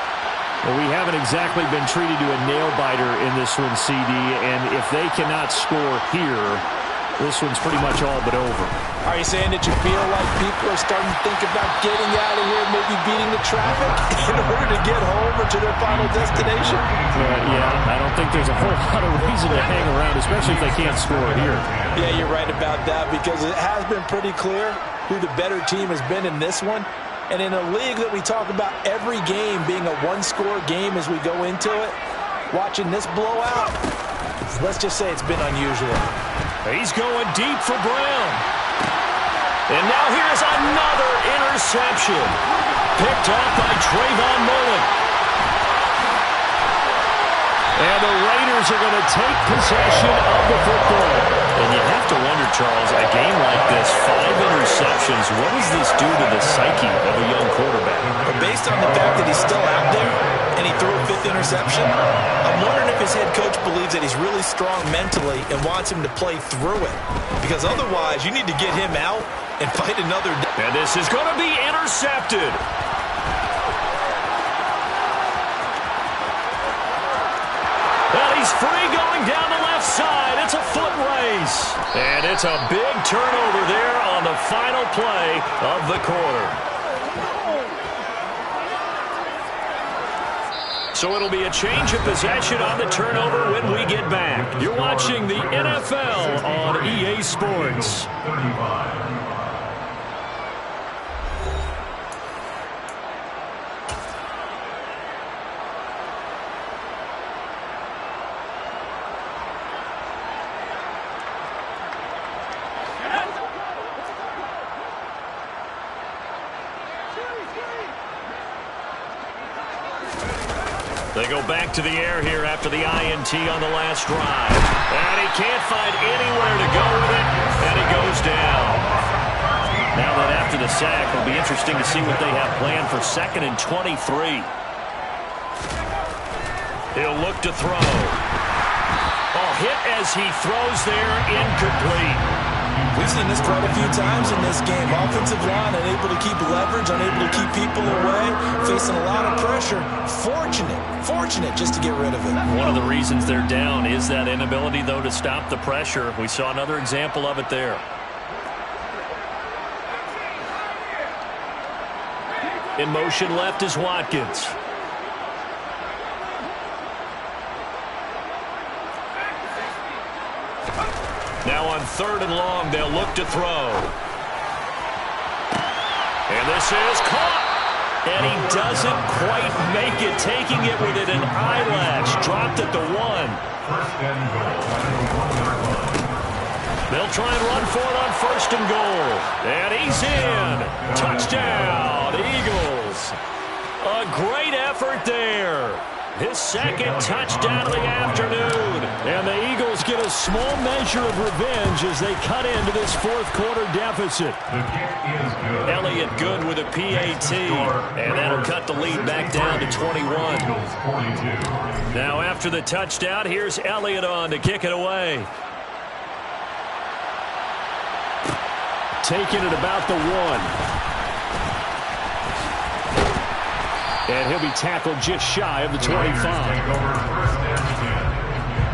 Well, we haven't exactly been treated to a nail-biter in this one, CD, and if they cannot score here, this one's pretty much all but over. Are you saying that you feel like people are starting to think about getting out of here, maybe beating the traffic in order to get home or to their final destination? Yeah, I don't think there's a whole lot of reason to hang around, especially if they can't score here. Yeah, you're right about that because it has been pretty clear who the better team has been in this one. And in a league that we talk about every game being a one-score game as we go into it, watching this blowout, let's just say it's been unusual. He's going deep for Brown. And now here's another interception. Picked off by Trayvon Mullen. And the Raiders are going to take possession of the football. And you have to wonder, Charles, a game like this, 5 interceptions, what does this do to the psyche of a young quarterback? But based on the fact that he's still out there and he threw a 5th interception, I'm wondering if his head coach believes that he's really strong mentally and wants him to play through it. Because otherwise, you need to get him out and fight another day. And this is going to be intercepted. Well, he's free going down the left side. It's a foot race. And it's a big turnover there on the final play of the quarter. So it'll be a change of possession on the turnover when we get back. You're watching the NFL on EA Sports. 35. They go back to the air here after the INT on the last drive. And he can't find anywhere to go with it, and he goes down. Now that after the sack, it'll be interesting to see what they have planned for 2nd and 23. He'll look to throw. Oh, hit as he throws there, incomplete. We've seen this quite a few times in this game. Offensive line unable to keep leverage, unable to keep people away, facing a lot of pressure. Fortunate just to get rid of it. One of the reasons they're down is that inability, though, to stop the pressure. We saw another example of it there. In motion left is Watkins. on 3rd and long. They'll look to throw. And this is caught. And he doesn't quite make it, taking it within an eyelash. Dropped at the 1. First and goal. They'll try and run for it on 1st and goal. And he's in. Touchdown, Eagles. A great effort there. His 2nd touchdown of the afternoon. And the Eagles get a small measure of revenge as they cut into this 4th quarter deficit. The kick is good. Elliott good with a PAT. And that'll cut the lead back down to 21. Eagles 42. Now after the touchdown, here's Elliott on to kick it away. Taking it about the 1. And he'll be tackled just shy of the 25. Take over 1st and 10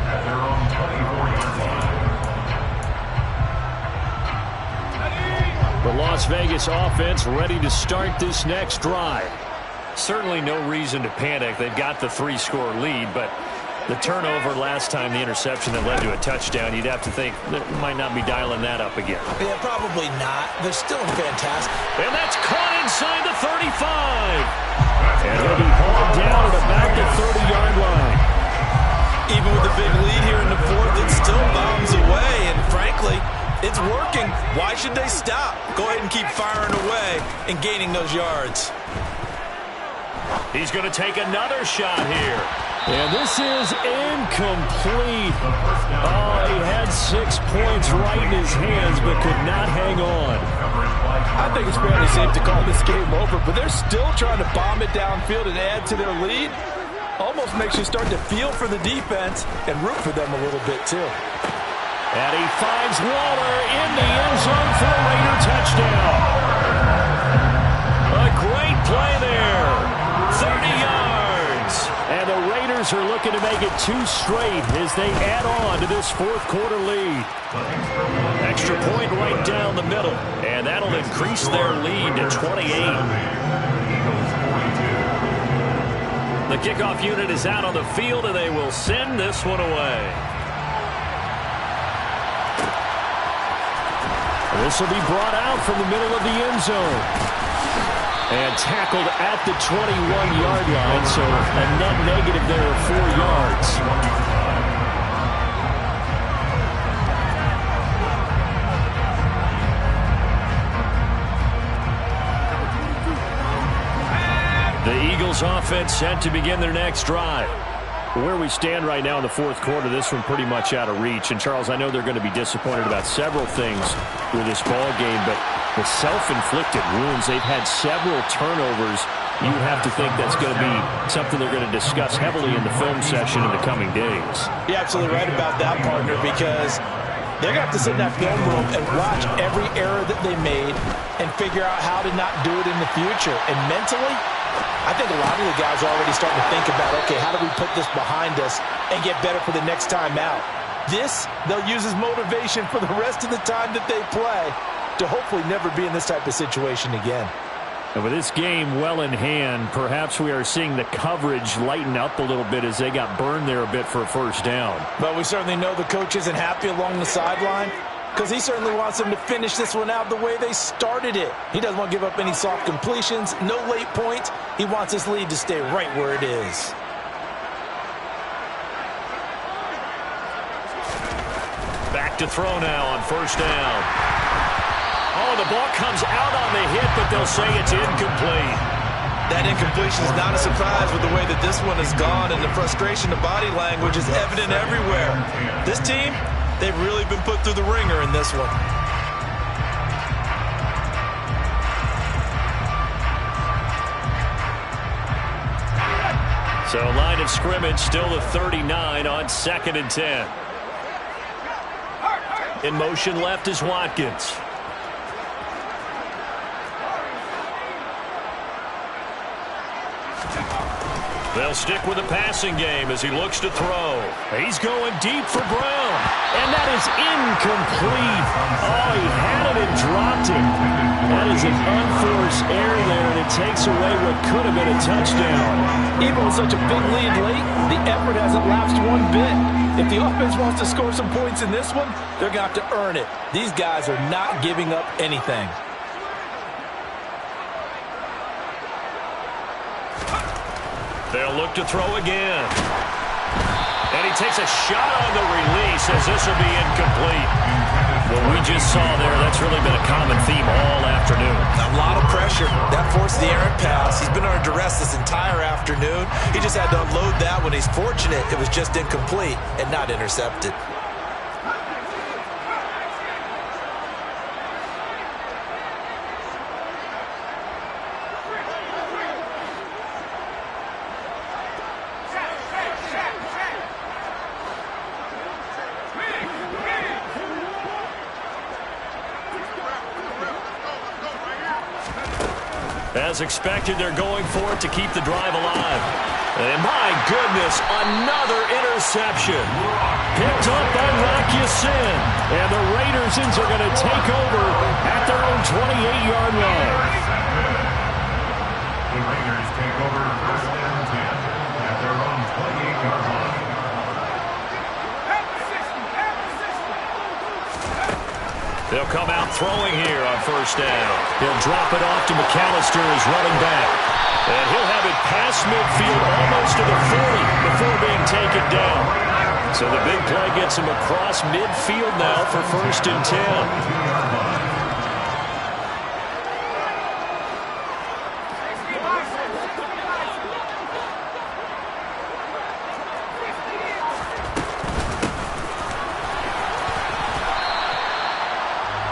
at their own 24-yard line. The Las Vegas offense ready to start this next drive. Certainly no reason to panic. They've got the 3-score lead, but the turnover last time, the interception that led to a touchdown, you'd have to think that might not be dialing that up again. Yeah, probably not. They're still fantastic. And that's caught inside the 35. And he'll be hauled down at about the 30-yard line. Even with the big lead here in the 4th, it still bombs away. And frankly, it's working. Why should they stop? Go ahead and keep firing away and gaining those yards. He's going to take another shot here. And this is incomplete. Oh, he had 6 points right in his hands, but could not hang on. I think it's fairly safe to call this game over, but they're still trying to bomb it downfield and add to their lead. Almost makes you start to feel for the defense and root for them a little bit, too. And he finds Waller in the end zone for a Raider touchdown. A great play there. 30 yards. And the Raiders are looking to make it 2 straight as they add on to this 4th quarter lead. Extra point right down the middle. And that'll increase their lead to 28. The kickoff unit is out on the field, and they will send this one away. This will be brought out from the middle of the end zone. And tackled at the 21-yard line, so a net negative there of 4 yards. The Eagles offense set to begin their next drive. Where we stand right now in the 4th quarter, this one pretty much out of reach. And, Charles, I know they're going to be disappointed about several things with this ball game, but the self-inflicted wounds, they've had several turnovers. You have to think that's going to be something they're going to discuss heavily in the film session in the coming days. You're absolutely right about that, partner, because they're going to have to sit in that film room and watch every error that they made and figure out how to not do it in the future. And mentally, I think a lot of the guys are already starting to think about, okay, how do we put this behind us and get better for the next time out? This, they'll use as motivation for the rest of the time that they play to hopefully never be in this type of situation again. And with this game well in hand, perhaps we are seeing the coverage lighten up a little bit as they got burned there a bit for a 1st down. But we certainly know the coach isn't happy along the sideline because he certainly wants them to finish this one out the way they started it. He doesn't want to give up any soft completions, no late points. He wants his lead to stay right where it is. Back to throw now on 1st down. Oh, the ball comes out on the hit, but they'll say it's incomplete. That incompletion is not a surprise with the way that this one has gone, and the frustration, the body language is evident everywhere. This team, they've really been put through the ringer in this one. So line of scrimmage still the 39 on 2nd and 10. In motion left is Watkins. They'll stick with the passing game as he looks to throw. He's going deep for Brown. And that is incomplete. Oh, he had it and dropped it. That is an unforced error there, and it takes away what could have been a touchdown. Even with such a big lead late, the effort hasn't lapsed one bit. If the offense wants to score some points in this one, they're going to have to earn it. These guys are not giving up anything. They'll look to throw again. And he takes a shot on the release as this will be incomplete. What we just saw there, that's really been a common theme all afternoon. A lot of pressure. That forced the errant pass. He's been under duress this entire afternoon. He just had to unload that when he's fortunate it was just incomplete and not intercepted. As expected, they're going for it to keep the drive alive. And my goodness, another interception. Picked up by Rock Ya-Sin. And the Raiders are going to take over at their own 28-yard line. The Raiders take over first and 10 at their own 28-yard line. They'll come out throwing here on first down. He'll drop it off to McAllister as running back. And he'll have it past midfield almost to the 40 before being taken down. So the big play gets him across midfield now for first and 10.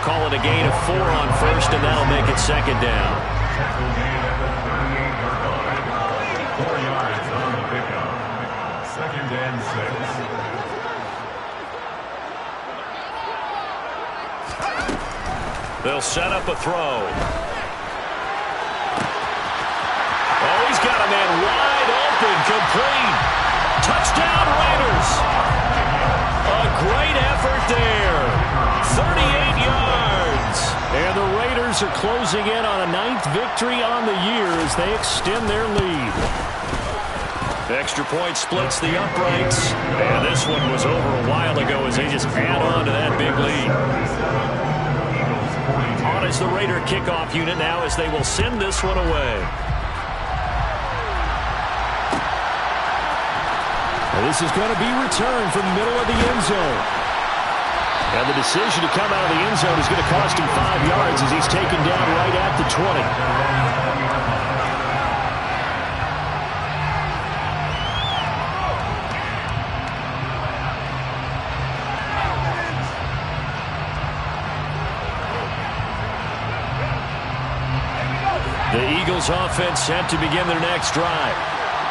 Call it a gain of 4 on first, and that'll make it second down. Tackle made at the 38-yard line. 4 yards on the pickup. Second and 6. They'll set up a throw. Oh, he's got a man wide open, complete. Touchdown, Raiders. A great effort there. 38 yards. And the Raiders are closing in on a 9th victory on the year as they extend their lead. Extra point splits the uprights. And this one was over a while ago as they just add on to that big lead. On is the Raider kickoff unit now as they will send this one away. Well, this is going to be returned from the middle of the end zone. And the decision to come out of the end zone is going to cost him 5 yards as he's taken down right at the 20. The Eagles offense set to begin their next drive.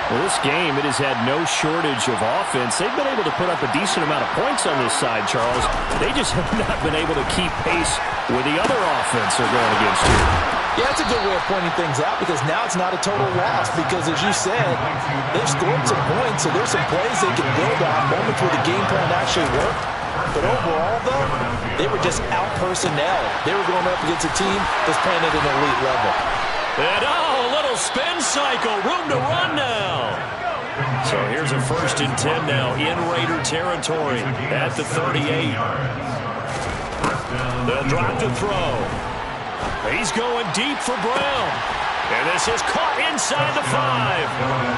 Well, this game, it has had no shortage of offense. They've been able to put up a decent amount of points on this side, Charles. They just have not been able to keep pace with the other offense they're going against here. Yeah, that's a good way of pointing things out because now it's not a total loss because, as you said, they've scored some points, so there's some plays they can build on, moments where the game plan actually worked. But overall, though, they were just out-personnel. They were going up against a team that's playing at an elite level. And, oh, a little spin cycle. Room to run now. So here's a first and 10 now in Raider territory at the 38. They'll drop to throw. He's going deep for Brown. And this is caught inside the 5.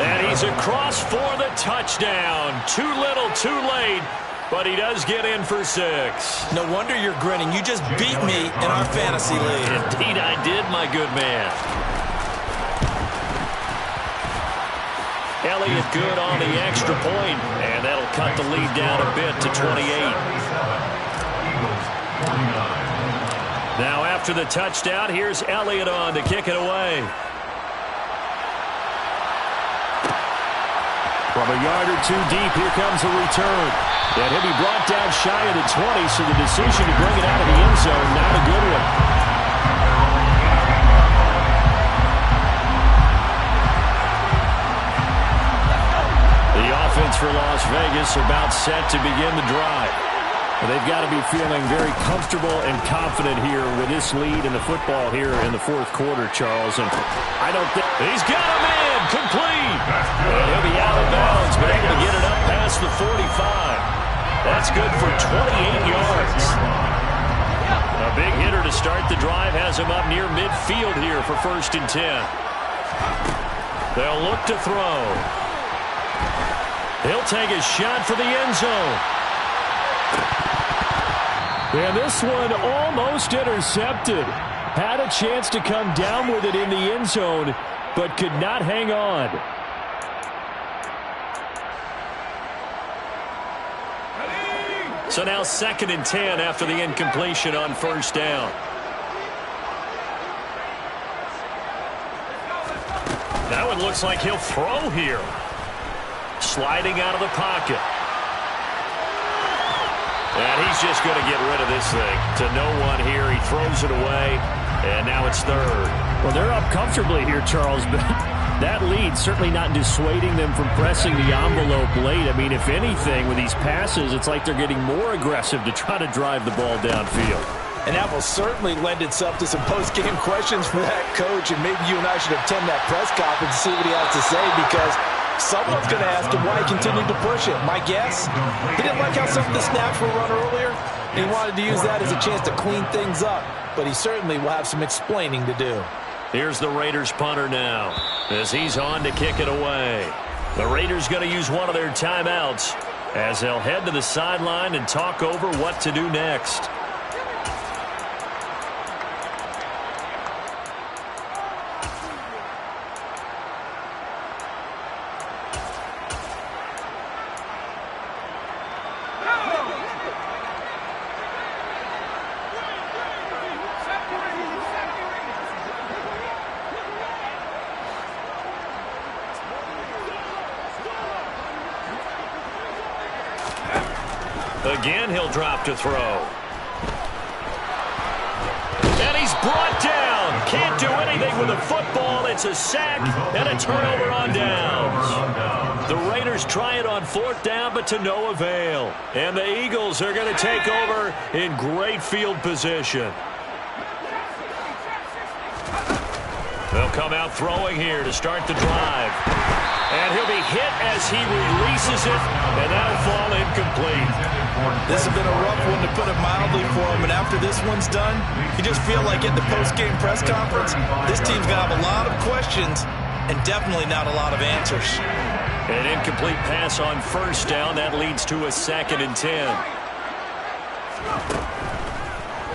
And he's across for the touchdown. Too little, too late. But he does get in for 6. No wonder you're grinning. You just beat me in our fantasy league. Indeed I did, my good man. Elliott good on the extra point, and that'll cut the lead down a bit to 28. Now after the touchdown, here's Elliott on to kick it away. From a yard or two deep, here comes a return. And he'll be brought down shy of the 20, so the decision to bring it out of the end zone, not a good one. The offense for Las Vegas about set to begin the drive. They've got to be feeling very comfortable and confident here with this lead in the football here in the fourth quarter, Charles. And I don't think he's got a man complete. And he'll be out of bounds, but able to get it up past the 45. That's good for 28 yards. A big hitter to start the drive has him up near midfield here for 1st and 10. They'll look to throw. He'll take a shot for the end zone. And this one almost intercepted. Had a chance to come down with it in the end zone, but could not hang on. So now 2nd and 10 after the incompletion on 1st down. That one looks like he'll throw here. Sliding out of the pocket. And he's just going to get rid of this thing. To no one here. He throws it away. And now it's 3rd. Well, they're up comfortably here, Charles, but that lead certainly not dissuading them from pressing the envelope late. I mean, if anything, with these passes, it's like they're getting more aggressive to try to drive the ball downfield. And that will certainly lend itself to some post-game questions for that coach. And maybe you and I should attend that press conference and see what he has to say, because someone's going to ask him why he continued to push it. My guess, he didn't like how some of the snaps were run earlier, and he wanted to use that as a chance to clean things up. But he certainly will have some explaining to do. Here's the Raiders punter now as he's on to kick it away. The Raiders going to use one of their timeouts as they'll head to the sideline and talk over what to do next. Again, he'll drop to throw. And he's brought down. Can't do anything with the football. It's a sack and a turnover on downs. The Raiders try it on 4th down, but to no avail. And the Eagles are going to take over in great field position. They'll come out throwing here to start the drive. And he'll be hit as he releases it, and that'll fall incomplete. This has been a rough one, to put it mildly, for him. And after this one's done, you just feel like at the post-game press conference, this team's going to have a lot of questions and definitely not a lot of answers. An incomplete pass on 1st down. That leads to a 2nd and 10.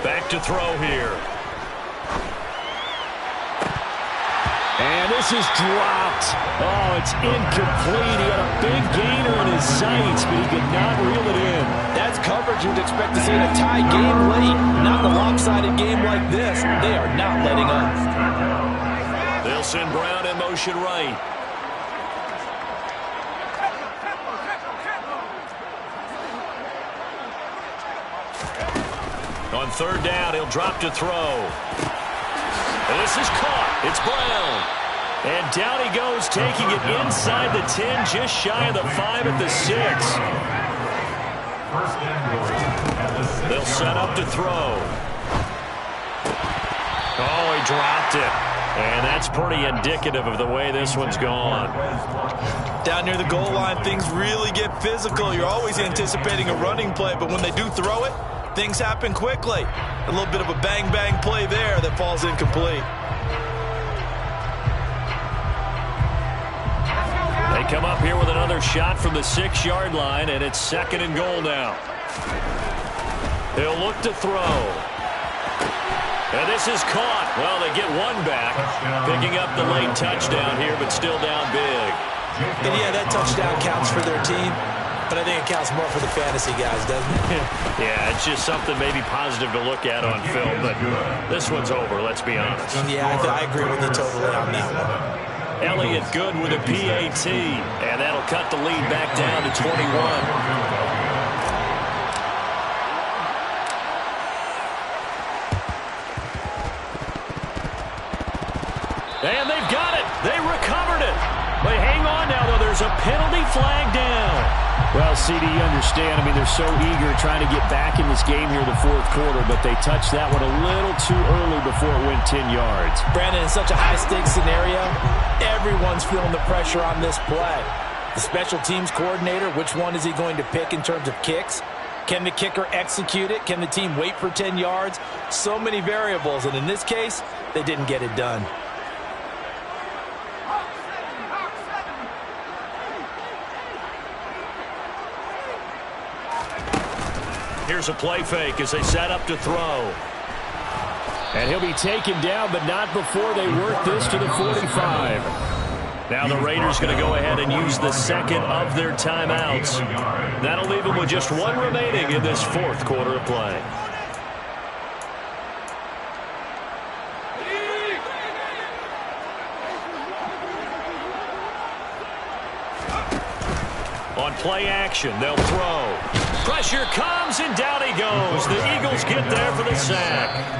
Back to throw here. And this is dropped. Oh, it's incomplete. He had a big gainer in his sights, but he could not reel it in. That's coverage you'd expect to see in a tie game late. Not in a lopsided game like this. They are not letting up. They'll send Brown in motion right. On 3rd down, he'll drop to throw. And this is caught. It's Brown. And down he goes, taking it inside the 10, just shy of the 5 at the 6. They'll set up to throw. Oh, he dropped it. And that's pretty indicative of the way this one's gone. Down near the goal line, things really get physical. You're always anticipating a running play, but when they do throw it, things happen quickly. A little bit of a bang-bang play there that falls incomplete. They come up here with another shot from the 6-yard line, and it's 2nd and goal now. He'll look to throw. And this is caught. Well, they get one back, picking up the late touchdown here, but still down big. And yeah, that touchdown counts for their team, but I think it counts more for the fantasy guys, doesn't it? Yeah, it's just something maybe positive to look at on film, but this one's over, let's be honest. Yeah, I agree with you totally on that one. Elliott good with a PAT, and that'll cut the lead back down to 21. And they've got it. They recovered it. They hang on now, though. There's a penalty flag down. Well, CD, you understand. I mean, they're so eager trying to get back in this game here in the 4th quarter, but they touched that one a little too early before it went 10 yards. Brandon, in such a high-stakes scenario, everyone's feeling the pressure on this play. The special teams coordinator, which one is he going to pick in terms of kicks? Can the kicker execute it? Can the team wait for 10 yards? So many variables, and in this case, they didn't get it done. Here's a play fake as they set up to throw. And he'll be taken down, but not before they work this to the 45. Now the Raiders going to go ahead and use the second of their timeouts. That'll leave them with just one remaining in this fourth quarter of play. On play action, they'll throw. Pressure comes, and down he goes. The Eagles get there for the sack.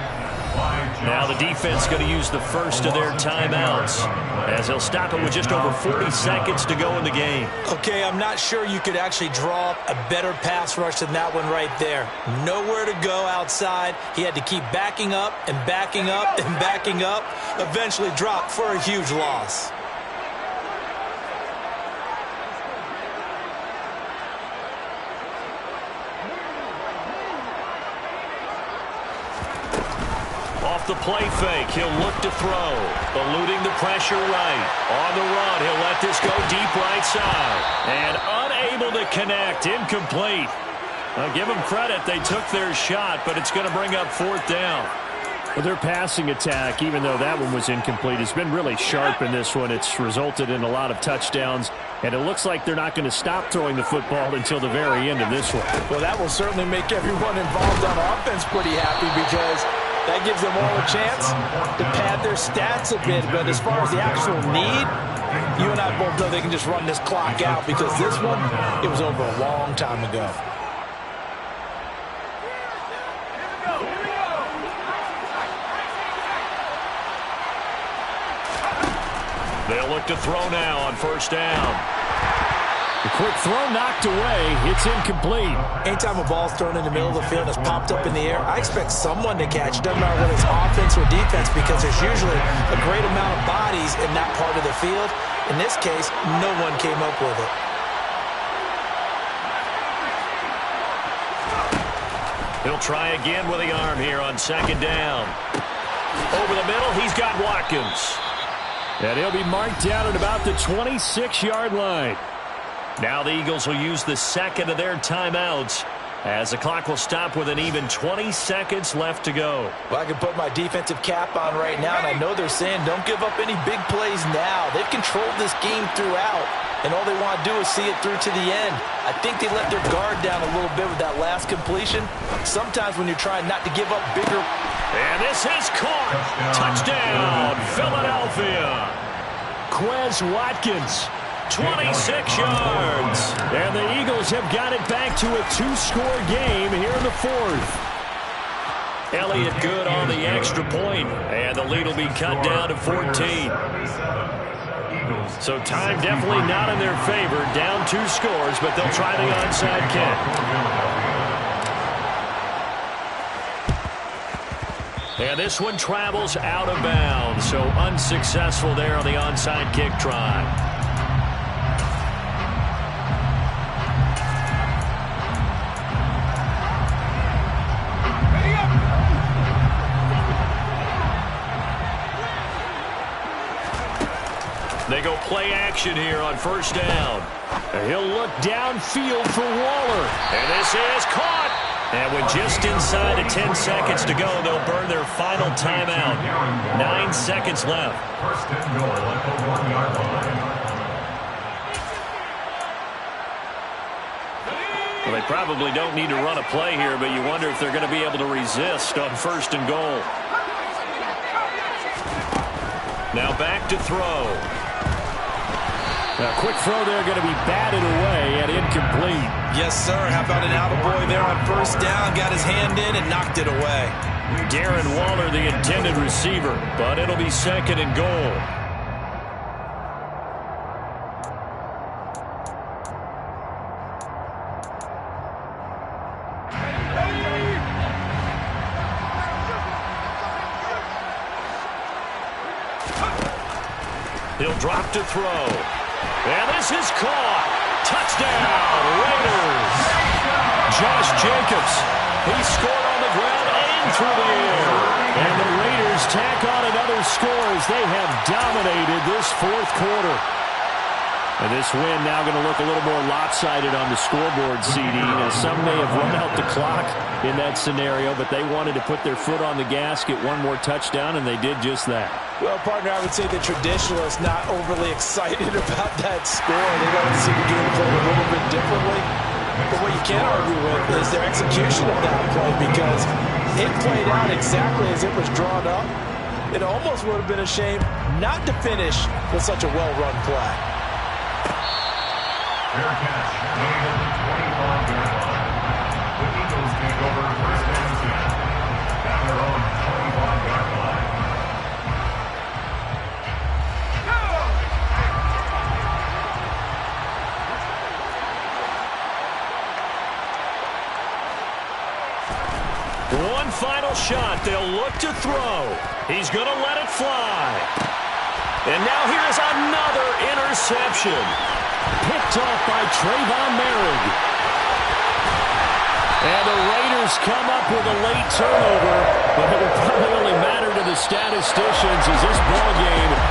Now the defense going to use the first of their timeouts as they'll stop it with just over 40 seconds to go in the game. Okay, I'm not sure you could actually draw up a better pass rush than that one right there. Nowhere to go outside. He had to keep backing up and backing up and backing up. Eventually dropped for a huge loss. Off the play fake, he'll look to throw. Eluding the pressure right. On the run, he'll let this go deep right side. And unable to connect, incomplete. I'll give them credit, they took their shot, but it's going to bring up fourth down. Well, their passing attack, even though that one was incomplete, has been really sharp in this one. It's resulted in a lot of touchdowns, and it looks like they're not going to stop throwing the football until the very end of this one. Well, that will certainly make everyone involved on offense pretty happy because that gives them all a chance to pad their stats a bit. But as far as the actual need, you and I both know they can just run this clock out because this one, it was over a long time ago. They'll look to throw now on first down. The quick throw knocked away. It's incomplete. Anytime a ball's thrown in the middle of the field and it's popped up in the air, I expect someone to catch. Doesn't matter whether it's offense or defense because there's usually a great amount of bodies in that part of the field. In this case, no one came up with it. He'll try again with the arm here on second down. Over the middle, he's got Watkins. And he'll be marked down at about the 26-yard line. Now the Eagles will use the second of their timeouts as the clock will stop with an even 20 seconds left to go. Well, I can put my defensive cap on right now, and I know they're saying don't give up any big plays now. They've controlled this game throughout, and all they want to do is see it through to the end. I think they let their guard down a little bit with that last completion. Sometimes when you're trying not to give up bigger. And this is caught. Touchdown, Philadelphia. Quez Watkins. 26 yards. And the Eagles have got it back to a two-score game here in the fourth. Elliott good on the extra point, and the lead will be cut down to 14. So time definitely not in their favor. Down 2 scores, but they'll try the onside kick. And this one travels out of bounds, so unsuccessful there on the onside kick try. They go play action here on first down. And he'll look downfield for Waller. And this is caught. And with just inside of 10 seconds to go, they'll burn their final timeout. 9 seconds left. First and goal at the 1-yard line. Well, they probably don't need to run a play here, but you wonder if they're going to be able to resist on first and goal. Now back to throw. A quick throw there going to be batted away and incomplete. Yes, sir. How about an attaboy there on first down? Got his hand in and knocked it away. Darren Waller, the intended receiver, but it'll be second and goal. He'll drop to throw. And this is caught. Touchdown, Raiders. Josh Jacobs. He scored on the ground and through the air. And the Raiders tack on another score as they have dominated this fourth quarter. And this win now going to look a little more lopsided on the scoreboard, CD. Now, some may have run out the clock in that scenario, but they wanted to put their foot on the gas, get one more touchdown, and they did just that. Well, partner, I would say the traditionalists not overly excited about that score. They want to see the game played a little bit differently. But what you can't argue with is their execution of that play, because it played out exactly as it was drawn up. It almost would have been a shame not to finish with such a well-run play. Fair catch, made at the 25-yard line. The Eagles take over first and 10 at their own 25-yard line. One final shot. They'll look to throw. He's going to let it fly. And now here's another interception. Picked off by Trayvon Merrick. And the Raiders come up with a late turnover, but it will probably only matter to the statisticians as this ball game